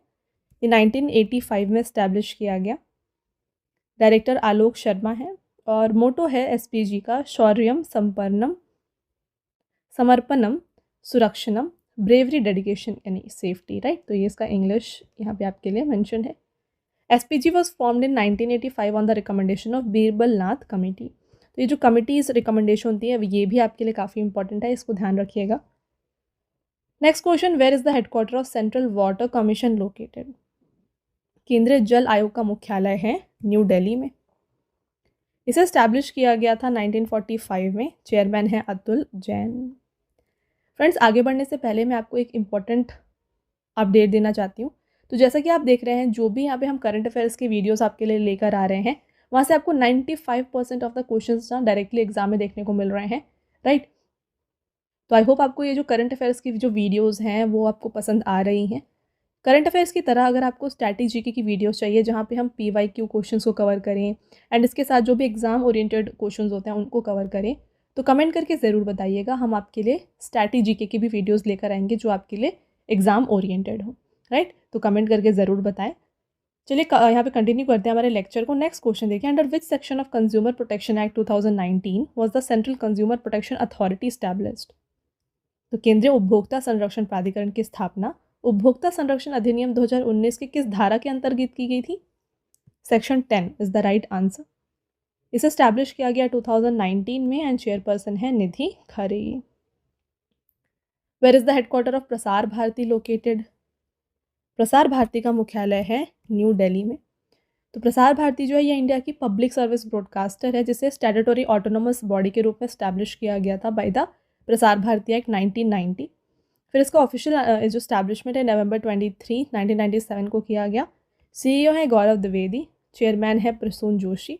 ये 1985 में स्टैब्लिश किया गया। डायरेक्टर आलोक शर्मा है और मोटो है SPG का शौर्यम संपन्नम समर्पणम सुरक्षणम ब्रेवरी डेडिकेशन यानी सेफ्टी, राइट। तो ये इसका इंग्लिश यहाँ पे आपके लिए मेंशन है। SPG was formed in 1985 on the recommendation of Birbal Nath committee. तो ये जो कमिटीज रिकमेंडेशन होती है ये भी आपके लिए काफ़ी इंपॉर्टेंट है, इसको ध्यान रखिएगा। Next question, where is the headquarter of central water commission located? केंद्रीय जल आयोग का मुख्यालय है न्यू दिल्ली में। इसे एस्टैब्लिश किया गया था 1945 में। चेयरमैन है अतुल जैन। फ्रेंड्स, आगे बढ़ने से पहले मैं आपको एक इम्पॉर्टेंट अपडेट देना चाहती हूँ। तो जैसा कि आप देख रहे हैं, जो भी यहाँ पे हम करंट अफेयर्स के वीडियोस आपके लिए लेकर आ रहे हैं, वहाँ से आपको 95% ऑफ द क्वेश्चंस ना डायरेक्टली एग्जाम में देखने को मिल रहे हैं, राइट। तो आई होप आपको ये जो करंट अफेयर्स की जो वीडियोज़ हैं वो आपको पसंद आ रही हैं। करंट अफेयर्स की तरह अगर आपको स्टैटिक जीके की वीडियोस चाहिए जहाँ पे हम PYQ क्वेश्चंस को कवर करें एंड इसके साथ जो भी एग्जाम ओरिएंटेड क्वेश्चंस होते हैं उनको कवर करें, तो कमेंट करके ज़रूर बताइएगा। हम आपके लिए स्टैटिक जीके की भी वीडियोस लेकर आएंगे जो आपके लिए एग्जाम ओरिएंटेड हो, राइट। तो कमेंट करके ज़रूर बताएं। चलिए यहाँ पे कंटिन्यू करते हैं हमारे लेक्चर को। नेक्स्ट क्वेश्चन देखिए, under which section of consumer protection act 2019 was the central consumer protection authority established. तो केंद्रीय उपभोक्ता संरक्षण प्राधिकरण की स्थापना उपभोक्ता संरक्षण अधिनियम 2019 की किस धारा के अंतर्गत की गई थी? Section 10 is the right answer. इसे स्टैब्लिश किया गया 2019 में एंड चेयरपर्सन है Nidhi Khare. Where is the headquarter of Prasar Bharati located? Prasar Bharati का मुख्यालय है न्यू दिल्ली में। तो प्रसार भारती जो है ये इंडिया की पब्लिक सर्विस ब्रॉडकास्टर है जिसे स्टैट्यूटरी ऑटोनोमस बॉडी के रूप में स्टैब्लिश किया गया था by the Prasar Bharati act 1990। फिर इसका ऑफिशियल जो स्टैब्लिशमेंट है नवंबर 23, 1997 को किया गया। CEO है गौरव द्विवेदी, चेयरमैन है प्रसून जोशी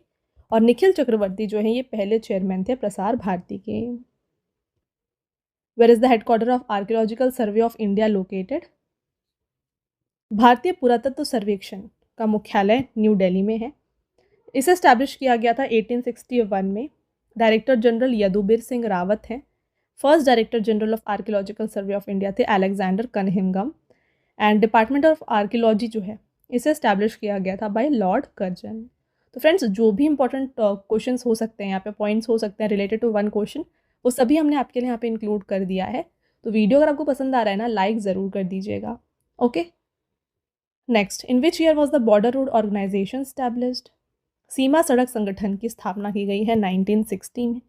और निखिल चक्रवर्ती जो है ये पहले चेयरमैन थे प्रसार भारती के। Where is the headquarter of archaeological survey of India located? भारतीय पुरातत्व सर्वेक्षण का मुख्यालय न्यू दिल्ली में है। इसे स्टैब्लिश किया गया था 1861 में। डायरेक्टर जनरल यदुबीर सिंह रावत हैं। First director general of archaeological survey of India थे Alexander Cunningham. And department of archaeology जो है इसे स्टैब्लिश किया गया था बाय लॉर्ड कर्जन। तो फ्रेंड्स, जो भी इंपॉर्टेंट क्वेश्चंस हो सकते हैं यहाँ पे, पॉइंट्स हो सकते हैं रिलेटेड टू वन क्वेश्चन, वो सभी हमने आपके लिए यहाँ पे इंक्लूड कर दिया है। तो वीडियो अगर आपको पसंद आ रहा है ना, लाइक ज़रूर कर दीजिएगा। Okay, next, in which year was the border road organization established? सीमा सड़क संगठन की स्थापना की गई है 1960 में।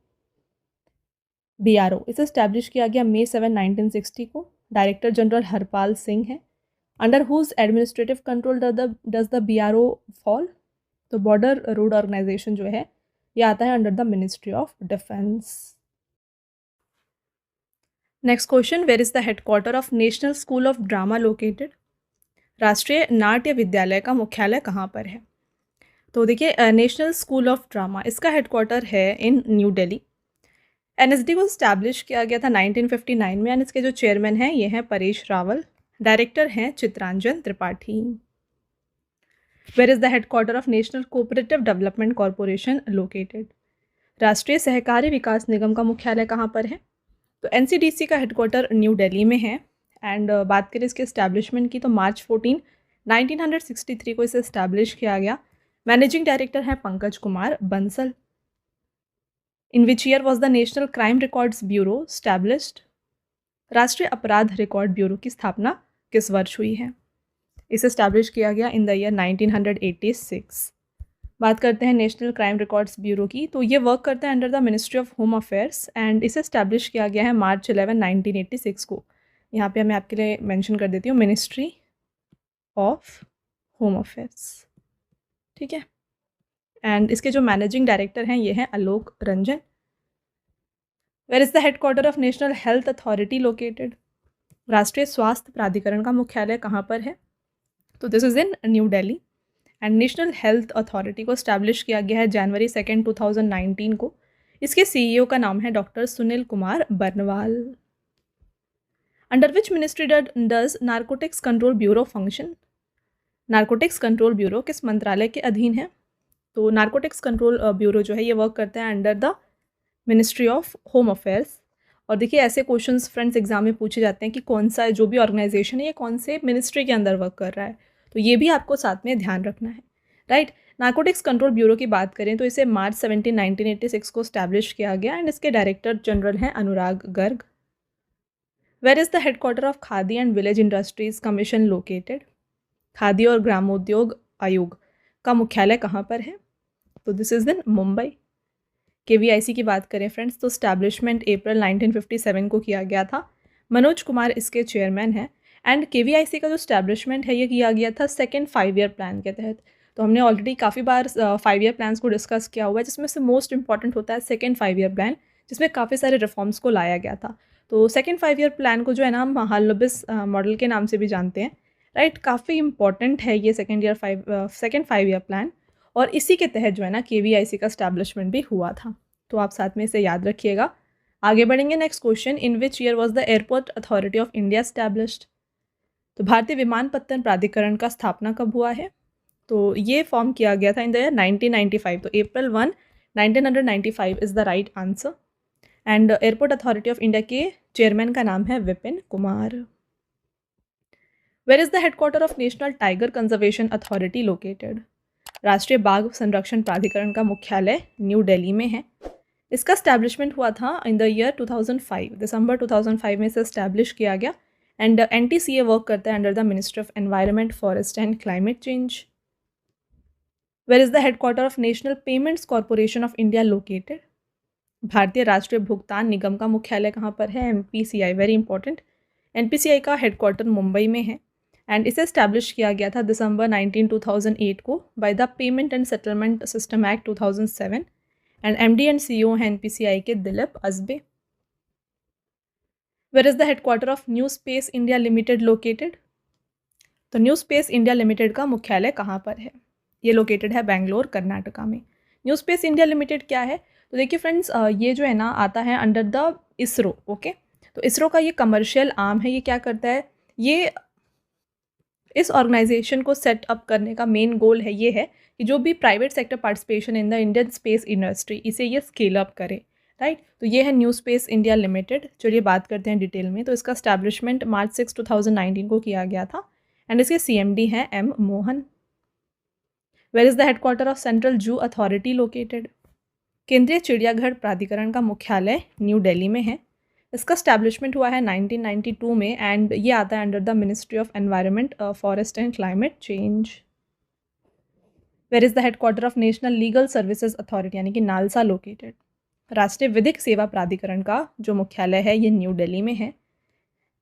BRO इसे स्टैब्लिश किया गया May 7, 1960 को। डायरेक्टर जनरल हरपाल सिंह है। Under whose administrative control does the BRO fall? तो बॉर्डर रोड ऑर्गेनाइजेशन जो है ये आता है under the ministry of defence. Next question, where is the headquarter of national school of drama located? राष्ट्रीय नाट्य विद्यालय का मुख्यालय कहाँ पर है? तो देखिए, नेशनल स्कूल ऑफ ड्रामा इसका हेडक्वार्टर है इन न्यू दिल्ली। NSD को स्टैब्लिश किया गया था 1959 में एंड इसके जो चेयरमैन हैं ये हैं परेश रावल। डायरेक्टर हैं Chitranjan Tripathi. Where is the headquarter of national cooperative development corporation located? राष्ट्रीय सहकारी विकास निगम का मुख्यालय कहाँ पर है? तो NCDC का हेडक्वार्टर न्यू दिल्ली में है। एंड बात करें इसके एस्टैब्लिशमेंट की तो मार्च 14, 1963 को इसे एस्टैब्लिश किया गया। मैनेजिंग डायरेक्टर हैं Pankaj Kumar Bansal. In which year was the national crime records bureau established? राष्ट्रीय अपराध रिकॉर्ड ब्यूरो की स्थापना किस वर्ष हुई है? इसे स्टैब्लिश किया गया इन द ईयर 1986। बात करते हैं नेशनल क्राइम रिकॉर्ड्स ब्यूरो की, तो ये वर्क करता है under the ministry of home affairs and इसे स्टैब्लिश किया गया है मार्च 11, 1986 को। यहाँ पे मैं आपके लिए मेंशन कर देती हूँ मिनिस्ट्री ऑफ होम अफेयर्स, ठीक है। एंड इसके जो मैनेजिंग डायरेक्टर हैं ये हैं Alok Ranjan. Where is the headquarter of national health authority located? राष्ट्रीय स्वास्थ्य प्राधिकरण का मुख्यालय कहाँ पर है? तो this is in new Delhi. And national health authority को स्टैब्लिश किया गया है जनवरी 2, 2019 को। इसके CEO का नाम है doctor Sunil Kumar Barnwal. Under which ministry does narcotics control bureau function? Narcotics control bureau किस मंत्रालय के अधीन है? तो नारकोटिक्स कंट्रोल ब्यूरो जो है ये वर्क करता है under the ministry of home affairs. और देखिए, ऐसे क्वेश्चंस फ्रेंड्स एग्जाम में पूछे जाते हैं कि कौन सा जो भी ऑर्गेनाइजेशन है ये कौन से मिनिस्ट्री के अंदर वर्क कर रहा है, तो ये भी आपको साथ में ध्यान रखना है, राइट। नारकोटिक्स कंट्रोल ब्यूरो की बात करें तो इसे मार्च 17, 1986 को स्टैब्लिश किया गया एंड इसके डायरेक्टर जनरल हैं Anurag Garg. Where is the headquarter of Khadi and village industries commission located? Khadi और ग्रामोद्योग आयोग का मुख्यालय कहाँ पर है? तो this is in Mumbai. KVIC की बात करें फ्रेंड्स तो स्टैब्लिशमेंट अप्रैल 1957 को किया गया था। मनोज कुमार इसके चेयरमैन हैं एंड KVIC का जो स्टैब्लिशमेंट है ये किया गया था सेकेंड 5 ईयर प्लान के तहत। तो हमने ऑलरेडी काफ़ी बार 5 ईयर प्लान्स को डिस्कस किया हुआ है, जिसमें से मोस्ट इंपॉर्टेंट होता है सेकेंड 5 ईयर प्लान, जिसमें काफ़ी सारे रिफॉर्म्स को लाया गया था। तो सेकेंड 5 ईयर प्लान को जो है ना हम महालनोबिस मॉडल के नाम से भी जानते हैं, राइट। काफ़ी इंपॉर्टेंट है ये सेकेंड 5 ईयर प्लान, और इसी के तहत जो है ना KVIC का स्टैब्लिशमेंट भी हुआ था। तो आप साथ में इसे याद रखिएगा। आगे बढ़ेंगे। Next question, in which year was the airport authority of India established? तो भारतीय विमानपत्तन प्राधिकरण का स्थापना कब हुआ है? तो ये फॉर्म किया गया था इन द ईयर 1995। तो April 1, 1995 is the right answer. And airport authority of India के चेयरमैन का नाम है Vipin Kumar. Where is the headquarter of national tiger conservation authority located? राष्ट्रीय बाघ संरक्षण प्राधिकरण का मुख्यालय न्यू दिल्ली में है। इसका स्टैब्लिशमेंट हुआ था इन द ईयर 2005, दिसंबर 2005 में इसे स्टैब्लिश किया गया। एंड NTCA वर्क करता है under the ministry of environment, forest and climate change. Where is the headquarter of national payments corporation of India located? भारतीय राष्ट्रीय भुगतान निगम का मुख्यालय कहाँ पर है? NPCI, very important. NPCI का हेडक्वार्टर मुंबई में है। एंड इसे स्टैब्लिश किया गया था दिसंबर 19, 2008 को by the payment and settlement system act 2007। And MD and CEO हैं NPCI के Dilip Asbe. Where is the headquarter of new space India limited located? तो न्यू स्पेस इंडिया लिमिटेड का मुख्यालय कहाँ पर है? ये लोकेटेड है बेंगलोर, कर्नाटका में। न्यू स्पेस इंडिया लिमिटेड क्या है? तो देखिए फ्रेंड्स, ये जो है ना आता है अंडर द इसरो। ओके, तो इसरो का ये कमर्शियल आर्म है। ये क्या करता है? ये इस ऑर्गेनाइजेशन को सेटअप करने का मेन गोल है ये है कि जो भी private sector participation in the Indian space industry, इसे ये स्केल अप करे, राइट। तो ये है न्यू स्पेस इंडिया लिमिटेड। चलिए बात करते हैं डिटेल में। तो इसका स्टैब्लिशमेंट मार्च 6, 2019 को किया गया था। एंड इसके CMD हैं M Mohan. Where is the headquarter of central zoo authority located? केंद्रीय चिड़ियाघर प्राधिकरण का मुख्यालय न्यू दिल्ली में है। इसका स्टैब्लिशमेंट हुआ है 1992 में। एंड ये आता है under the ministry of environment, forest and climate change. Where is the headquarter of national legal services authority यानी कि नालसा लोकेटेड? राष्ट्रीय विधिक सेवा प्राधिकरण का जो मुख्यालय है ये न्यू दिल्ली में है।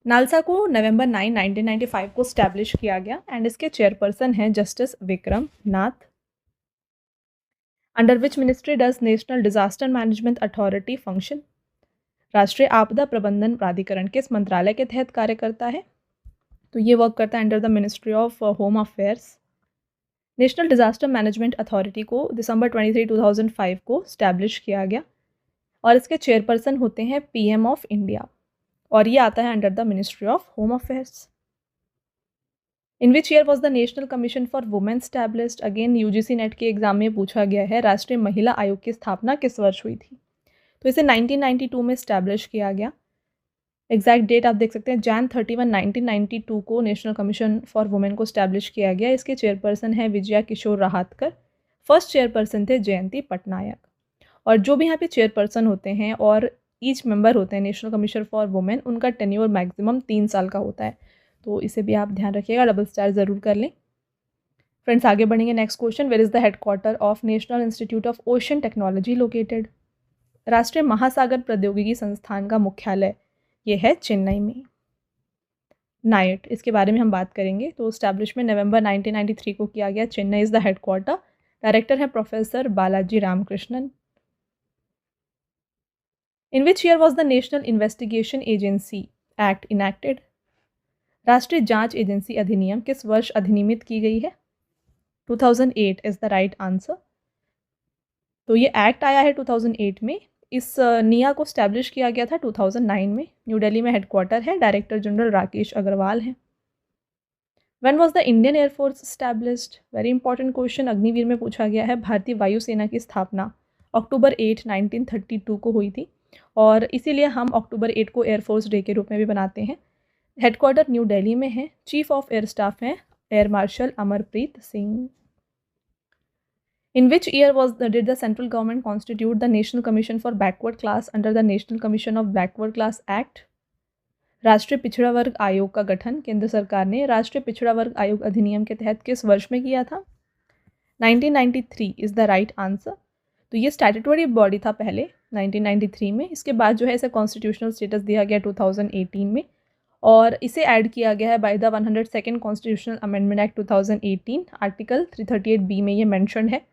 नालसा को नवंबर 9, 1995 को स्टैब्लिश किया गया। एंड इसके चेयरपर्सन हैं justice Vikram Nath. Under which ministry does national disaster management authority function? राष्ट्रीय आपदा प्रबंधन प्राधिकरण किस मंत्रालय के तहत कार्य करता है? तो ये वर्क करता है under the ministry of home affairs. National disaster management authority को दिसंबर 23, 2005 को स्टैब्लिश किया गया। और इसके चेयरपर्सन होते हैं PM ऑफ इंडिया। और ये आता है under the ministry of home affairs. In which year was the National Commission for women established? Again UGC net के एग्जाम में पूछा गया है, राष्ट्रीय महिला आयोग की स्थापना किस वर्ष हुई थी? तो इसे 1992 में स्टैब्लिश किया गया। एग्जैक्ट डेट आप देख सकते हैं, Jan 31, 1992 को नेशनल कमीशन फॉर वुमेन को स्टैब्लिश किया गया। इसके चेयरपर्सन है विजया किशोर राहतकर। फर्स्ट चेयरपर्सन थे जयंती पटनायक। और जो भी यहाँ पे चेयरपर्सन होते हैं और ईच मेंबर होते हैं नेशनल कमीशन फॉर वुमेन, उनका टेन्योर मैक्सिमम 3 साल का होता है। तो इसे भी आप ध्यान रखिएगा, डबल स्टार ज़रूर कर लें। फ्रेंड्स आगे बढ़ेंगे। Next question, where is the headquarter of national institute of ocean technology located? राष्ट्रीय महासागर प्रौद्योगिकी संस्थान का मुख्यालय ये है चेन्नई में। नाइट, इसके बारे में हम बात करेंगे। तो स्टैब्लिशमेंट नवंबर 1993 को किया गया। Chennai is the headquarter. Director है professor Balaji Ramakrishnan. In which year was the national investigation agency act enacted? राष्ट्रीय जांच एजेंसी अधिनियम किस वर्ष अधिनियमित की गई है? 2008 इज़ द राइट आंसर। तो ये एक्ट आया है 2008 में। इस निया को स्टैब्लिश किया गया था 2009 में। न्यू दिल्ली में हेडक्वार्टर है। डायरेक्टर जनरल राकेश अग्रवाल हैं। When was the Indian air force established? Very important question, Agniveer में पूछा गया है। भारतीय वायुसेना की स्थापना अक्टूबर 8, 1932 को हुई थी। और इसीलिए हम अक्टूबर 8 को एयरफोर्स डे के रूप में भी बनाते हैं। हेडक्वार्टर न्यू दिल्ली में है। चीफ ऑफ एयर स्टाफ हैं air marshal Amarpreet Singh. In which year did the central government constitute the National Commission for Backward Class under the National Commission of Backward Class Act? राष्ट्रीय पिछड़ा वर्ग आयोग का गठन केंद्र सरकार ने राष्ट्रीय पिछड़ा वर्ग आयोग अधिनियम के तहत किस वर्ष में किया था? 1993 इज़ द राइट आंसर। तो ये स्टैट्यूटरी बॉडी था पहले 1993 में। इसके बाद जो है इसे कॉन्स्टिट्यूशनल स्टेटस दिया गया 2018 में। और इसे ऐड किया गया है by the 102nd constitutional amendment act 2018। Article 338B में ये मेंशन है।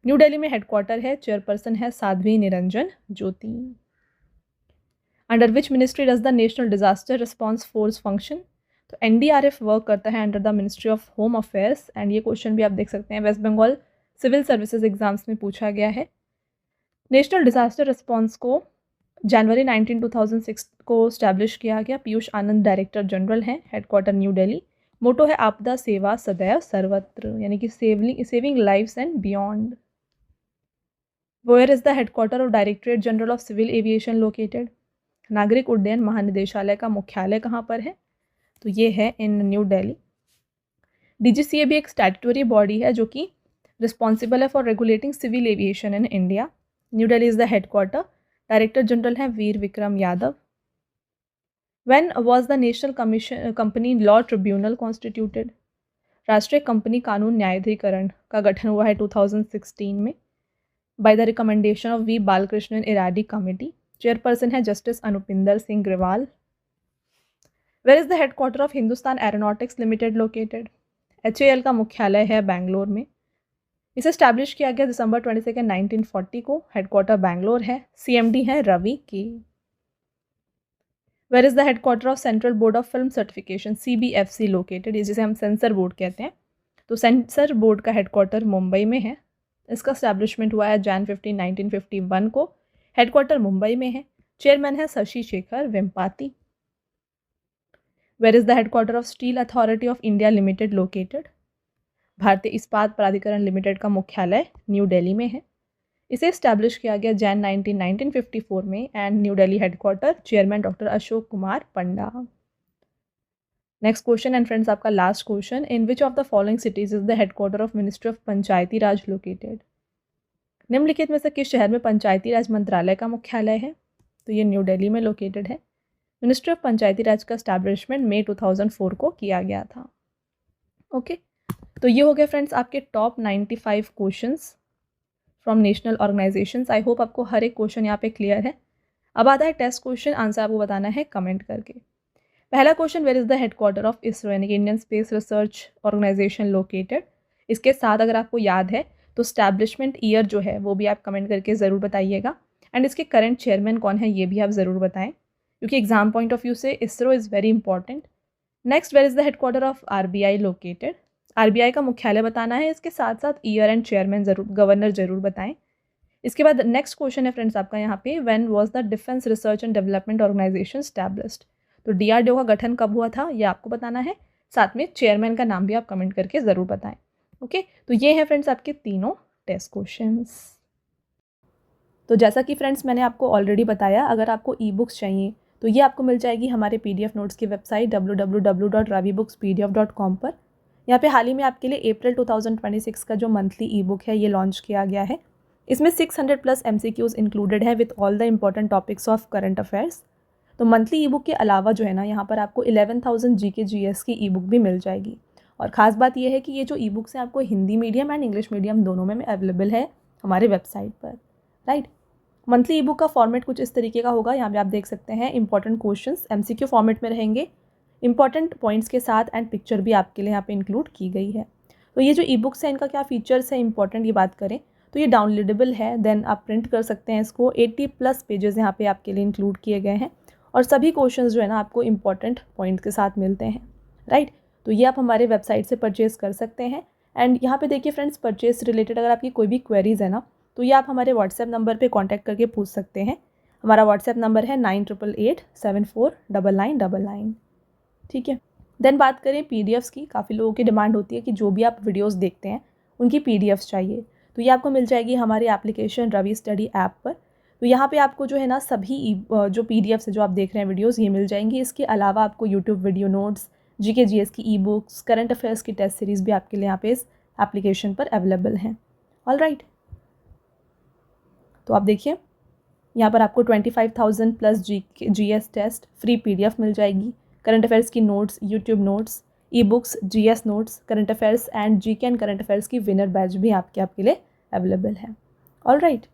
न्यू दिल्ली में हेडक्वार्टर है, चेयरपर्सन है Sadhvi Niranjan Jyoti. Under which ministry does the national disaster response force function? तो एनडीआरएफ वर्क करता है under the ministry of home affairs. And ये क्वेश्चन भी आप देख सकते हैं West Bengal civil services exams में पूछा गया है। नेशनल डिजास्टर रिस्पॉन्स को जनवरी 19, 2006 को स्टैब्लिश किया गया। पीयूष आनंद डायरेक्टर जनरल हैं, हेडक्वार्टर न्यू दिल्ली। मोटो है आपदा सेवा सदैव सर्वत्र, यानी कि saving lives and beyond. Where is the headquarter of directorate general of civil aviation located? नागरिक उड्डयन महानिदेशालय का मुख्यालय कहाँ पर है? तो ये है इन न्यू दिल्ली। डीजीसीए भी एक स्टैट्यूटरी बॉडी है जो कि रिस्पॉन्सिबल है for regulating civil aviation in India. New Delhi is the headquarter. Director general हैं Vir Vikram Yadav. When was the national company law tribunal constituted? राष्ट्रीय कंपनी कानून न्यायाधिकरण का गठन हुआ है 2016 में by the recommendation of V Balakrishnan Eradi committee. Chairperson है justice Anupinder Singh Grewal. Where is the headquarter of Hindustan aeronautics limited located? HAL का मुख्यालय है बैंगलोर में। इसे स्टैब्लिश किया गया दिसंबर 22, 1940 को। हेडक्वार्टर बैंगलोर है। CMD है Ravi K. Where is the headquarter of central board of film certification CBFC located? जिसे हम सेंसर बोर्ड कहते हैं। तो सेंसर बोर्ड का हेडक्वार्टर मुंबई में है। इसका स्टैब्लिशमेंट हुआ है Jan 15, 1951 को। हेडक्वार्टर मुंबई में है। चेयरमैन है Shashi Shekhar Vempati. Where is the headquarter of steel authority of India limited located? भारतीय इस्पात प्राधिकरण लिमिटेड का मुख्यालय न्यू दिल्ली में है। इसे स्टैब्लिश किया गया Jan 19, 1954 में। And New Delhi headquarter, chairman doctor Ashok Kumar Panda. Next question and friends, आपका last question. In which of the following cities is the headquarter of ministry of Panchayati Raj located? निम्नलिखित में से किस शहर में पंचायती राज मंत्रालय का मुख्यालय है? तो ये न्यू दिल्ली में लोकेटेड है। मिनिस्ट्री ऑफ पंचायती राज का स्टैब्लिशमेंट मई 2004 को किया गया था। ओके तो ये हो गए फ्रेंड्स आपके top 95 questions from national organisations. I hope आपको हर एक क्वेश्चन यहाँ पे क्लियर है। अब आता है टेस्ट क्वेश्चन, आंसर आपको बताना है कमेंट करके। पहला question, where is the headquarter of ISRO यानी कि Indian space research organisation located? इसके साथ अगर आपको याद है तो स्टैब्लिशमेंट ईयर जो है वो भी आप कमेंट करके ज़रूर बताइएगा। एंड इसके करंट चेयरमैन कौन है ये भी आप ज़रूर बताएं, क्योंकि एग्जाम पॉइंट ऑफ व्यू से ISRO is very important. Next, where is the headquarter of RBI located? RBI का मुख्यालय बताना है। इसके साथ साथ ईयर एंड चेयरमैन ज़रूर, गवर्नर ज़रूर बताएं। इसके बाद नेक्स्ट क्वेश्चन है फ्रेंड्स आपका यहाँ पे, when was the defence research and development organisation established? तो DRDO का गठन कब हुआ था ये आपको बताना है। साथ में चेयरमैन का नाम भी आप कमेंट करके ज़रूर बताएं। ओके तो ये है फ्रेंड्स आपके तीनों टेस्ट क्वेश्चंस। तो जैसा कि फ्रेंड्स मैंने आपको ऑलरेडी बताया, अगर आपको ई बुक्स चाहिए तो ये आपको मिल जाएगी हमारे PDF नोट्स की वेबसाइट www.ravibookspdf.com पर। यहाँ पे हाल ही में आपके लिए अप्रैल 2026 का जो मंथली ई बुक है ये लॉन्च किया गया है। इसमें 600+ MCQs इंक्लूडेड है with all the important topics of current affairs. तो मंथली ई बुक के अलावा जो है ना, यहाँ पर आपको 11,000 GK GS की ई बुक भी मिल जाएगी। और ख़ास बात यह है कि ये जो ई बुक्स हैं आपको Hindi medium and English medium दोनों में अवेलेबल है हमारे वेबसाइट पर, राइट। मंथली ई बुक का फॉर्मेट कुछ इस तरीके का होगा। यहाँ पे आप देख सकते हैं इंपॉर्टेंट क्वेश्चंस MCQ फॉर्मेट में रहेंगे, इंपॉर्टेंट पॉइंट्स के साथ, एंड पिक्चर भी आपके लिए यहाँ पे इंक्लूड की गई है। तो ये जो ई बुक्स हैं इनका क्या फीचर्स है इंपॉर्टेंट ये बात करें तो ये डाउनलोडेबल है, देन आप प्रिंट कर सकते हैं इसको। 80+ पेजेस यहाँ पे आपके लिए इंक्लूड किए गए हैं और सभी क्वेश्चंस जो है ना आपको इंपॉर्टेंट पॉइंट के साथ मिलते हैं, राइट। तो ये आप हमारे वेबसाइट से परचेज़ कर सकते हैं। एंड यहाँ पे देखिए फ्रेंड्स, परचेज रिलेटेड अगर आपकी कोई भी क्वेरीज है ना तो ये आप हमारे व्हाट्सएप नंबर पे कांटेक्ट करके पूछ सकते हैं। हमारा व्हाट्सएप नंबर है 9888749999, ठीक है। देन बात करें PDFs की, काफ़ी लोगों की डिमांड होती है कि जो भी आप वीडियोस देखते हैं उनकी PDFs चाहिए, तो ये आपको मिल जाएगी हमारी एप्लीकेशन रवि स्टडी ऐप पर। तो यहाँ पे आपको जो है ना सभी जो PDFs है जो आप देख रहे हैं वीडियोस ये मिल जाएंगी। इसके अलावा आपको YouTube video notes, GK GS की ई बुक्स, करंट अफेयर्स की टेस्ट सीरीज़ भी आपके लिए यहाँ पे इस एप्लीकेशन पर अवेलेबल हैं। ऑल राइट, तो आप देखिए यहाँ पर आपको 25,000+ GS टेस्ट फ्री PDF मिल जाएगी। करंट अफेयर्स की notes, YouTube notes, e books, GS notes, current affairs and GK and current affairs की विनर बैच भी आपके लिए अवेलेबल है। ऑल राइट,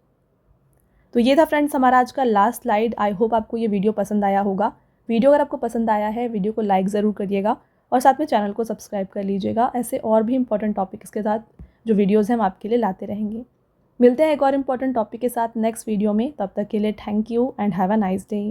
तो ये था फ्रेंड्स हमारा आज का लास्ट स्लाइड। आई होप आपको ये वीडियो पसंद आया होगा। वीडियो अगर आपको पसंद आया है वीडियो को लाइक ज़रूर करिएगा और साथ में चैनल को सब्सक्राइब कर लीजिएगा। ऐसे और भी इंपॉर्टेंट टॉपिक्स के साथ जो वीडियोज़ हैं हम आपके लिए लाते रहेंगे। मिलते हैं एक और इम्पॉर्टेंट टॉपिक के साथ नेक्स्ट वीडियो में। तब तक के लिए thank you and have a nice day.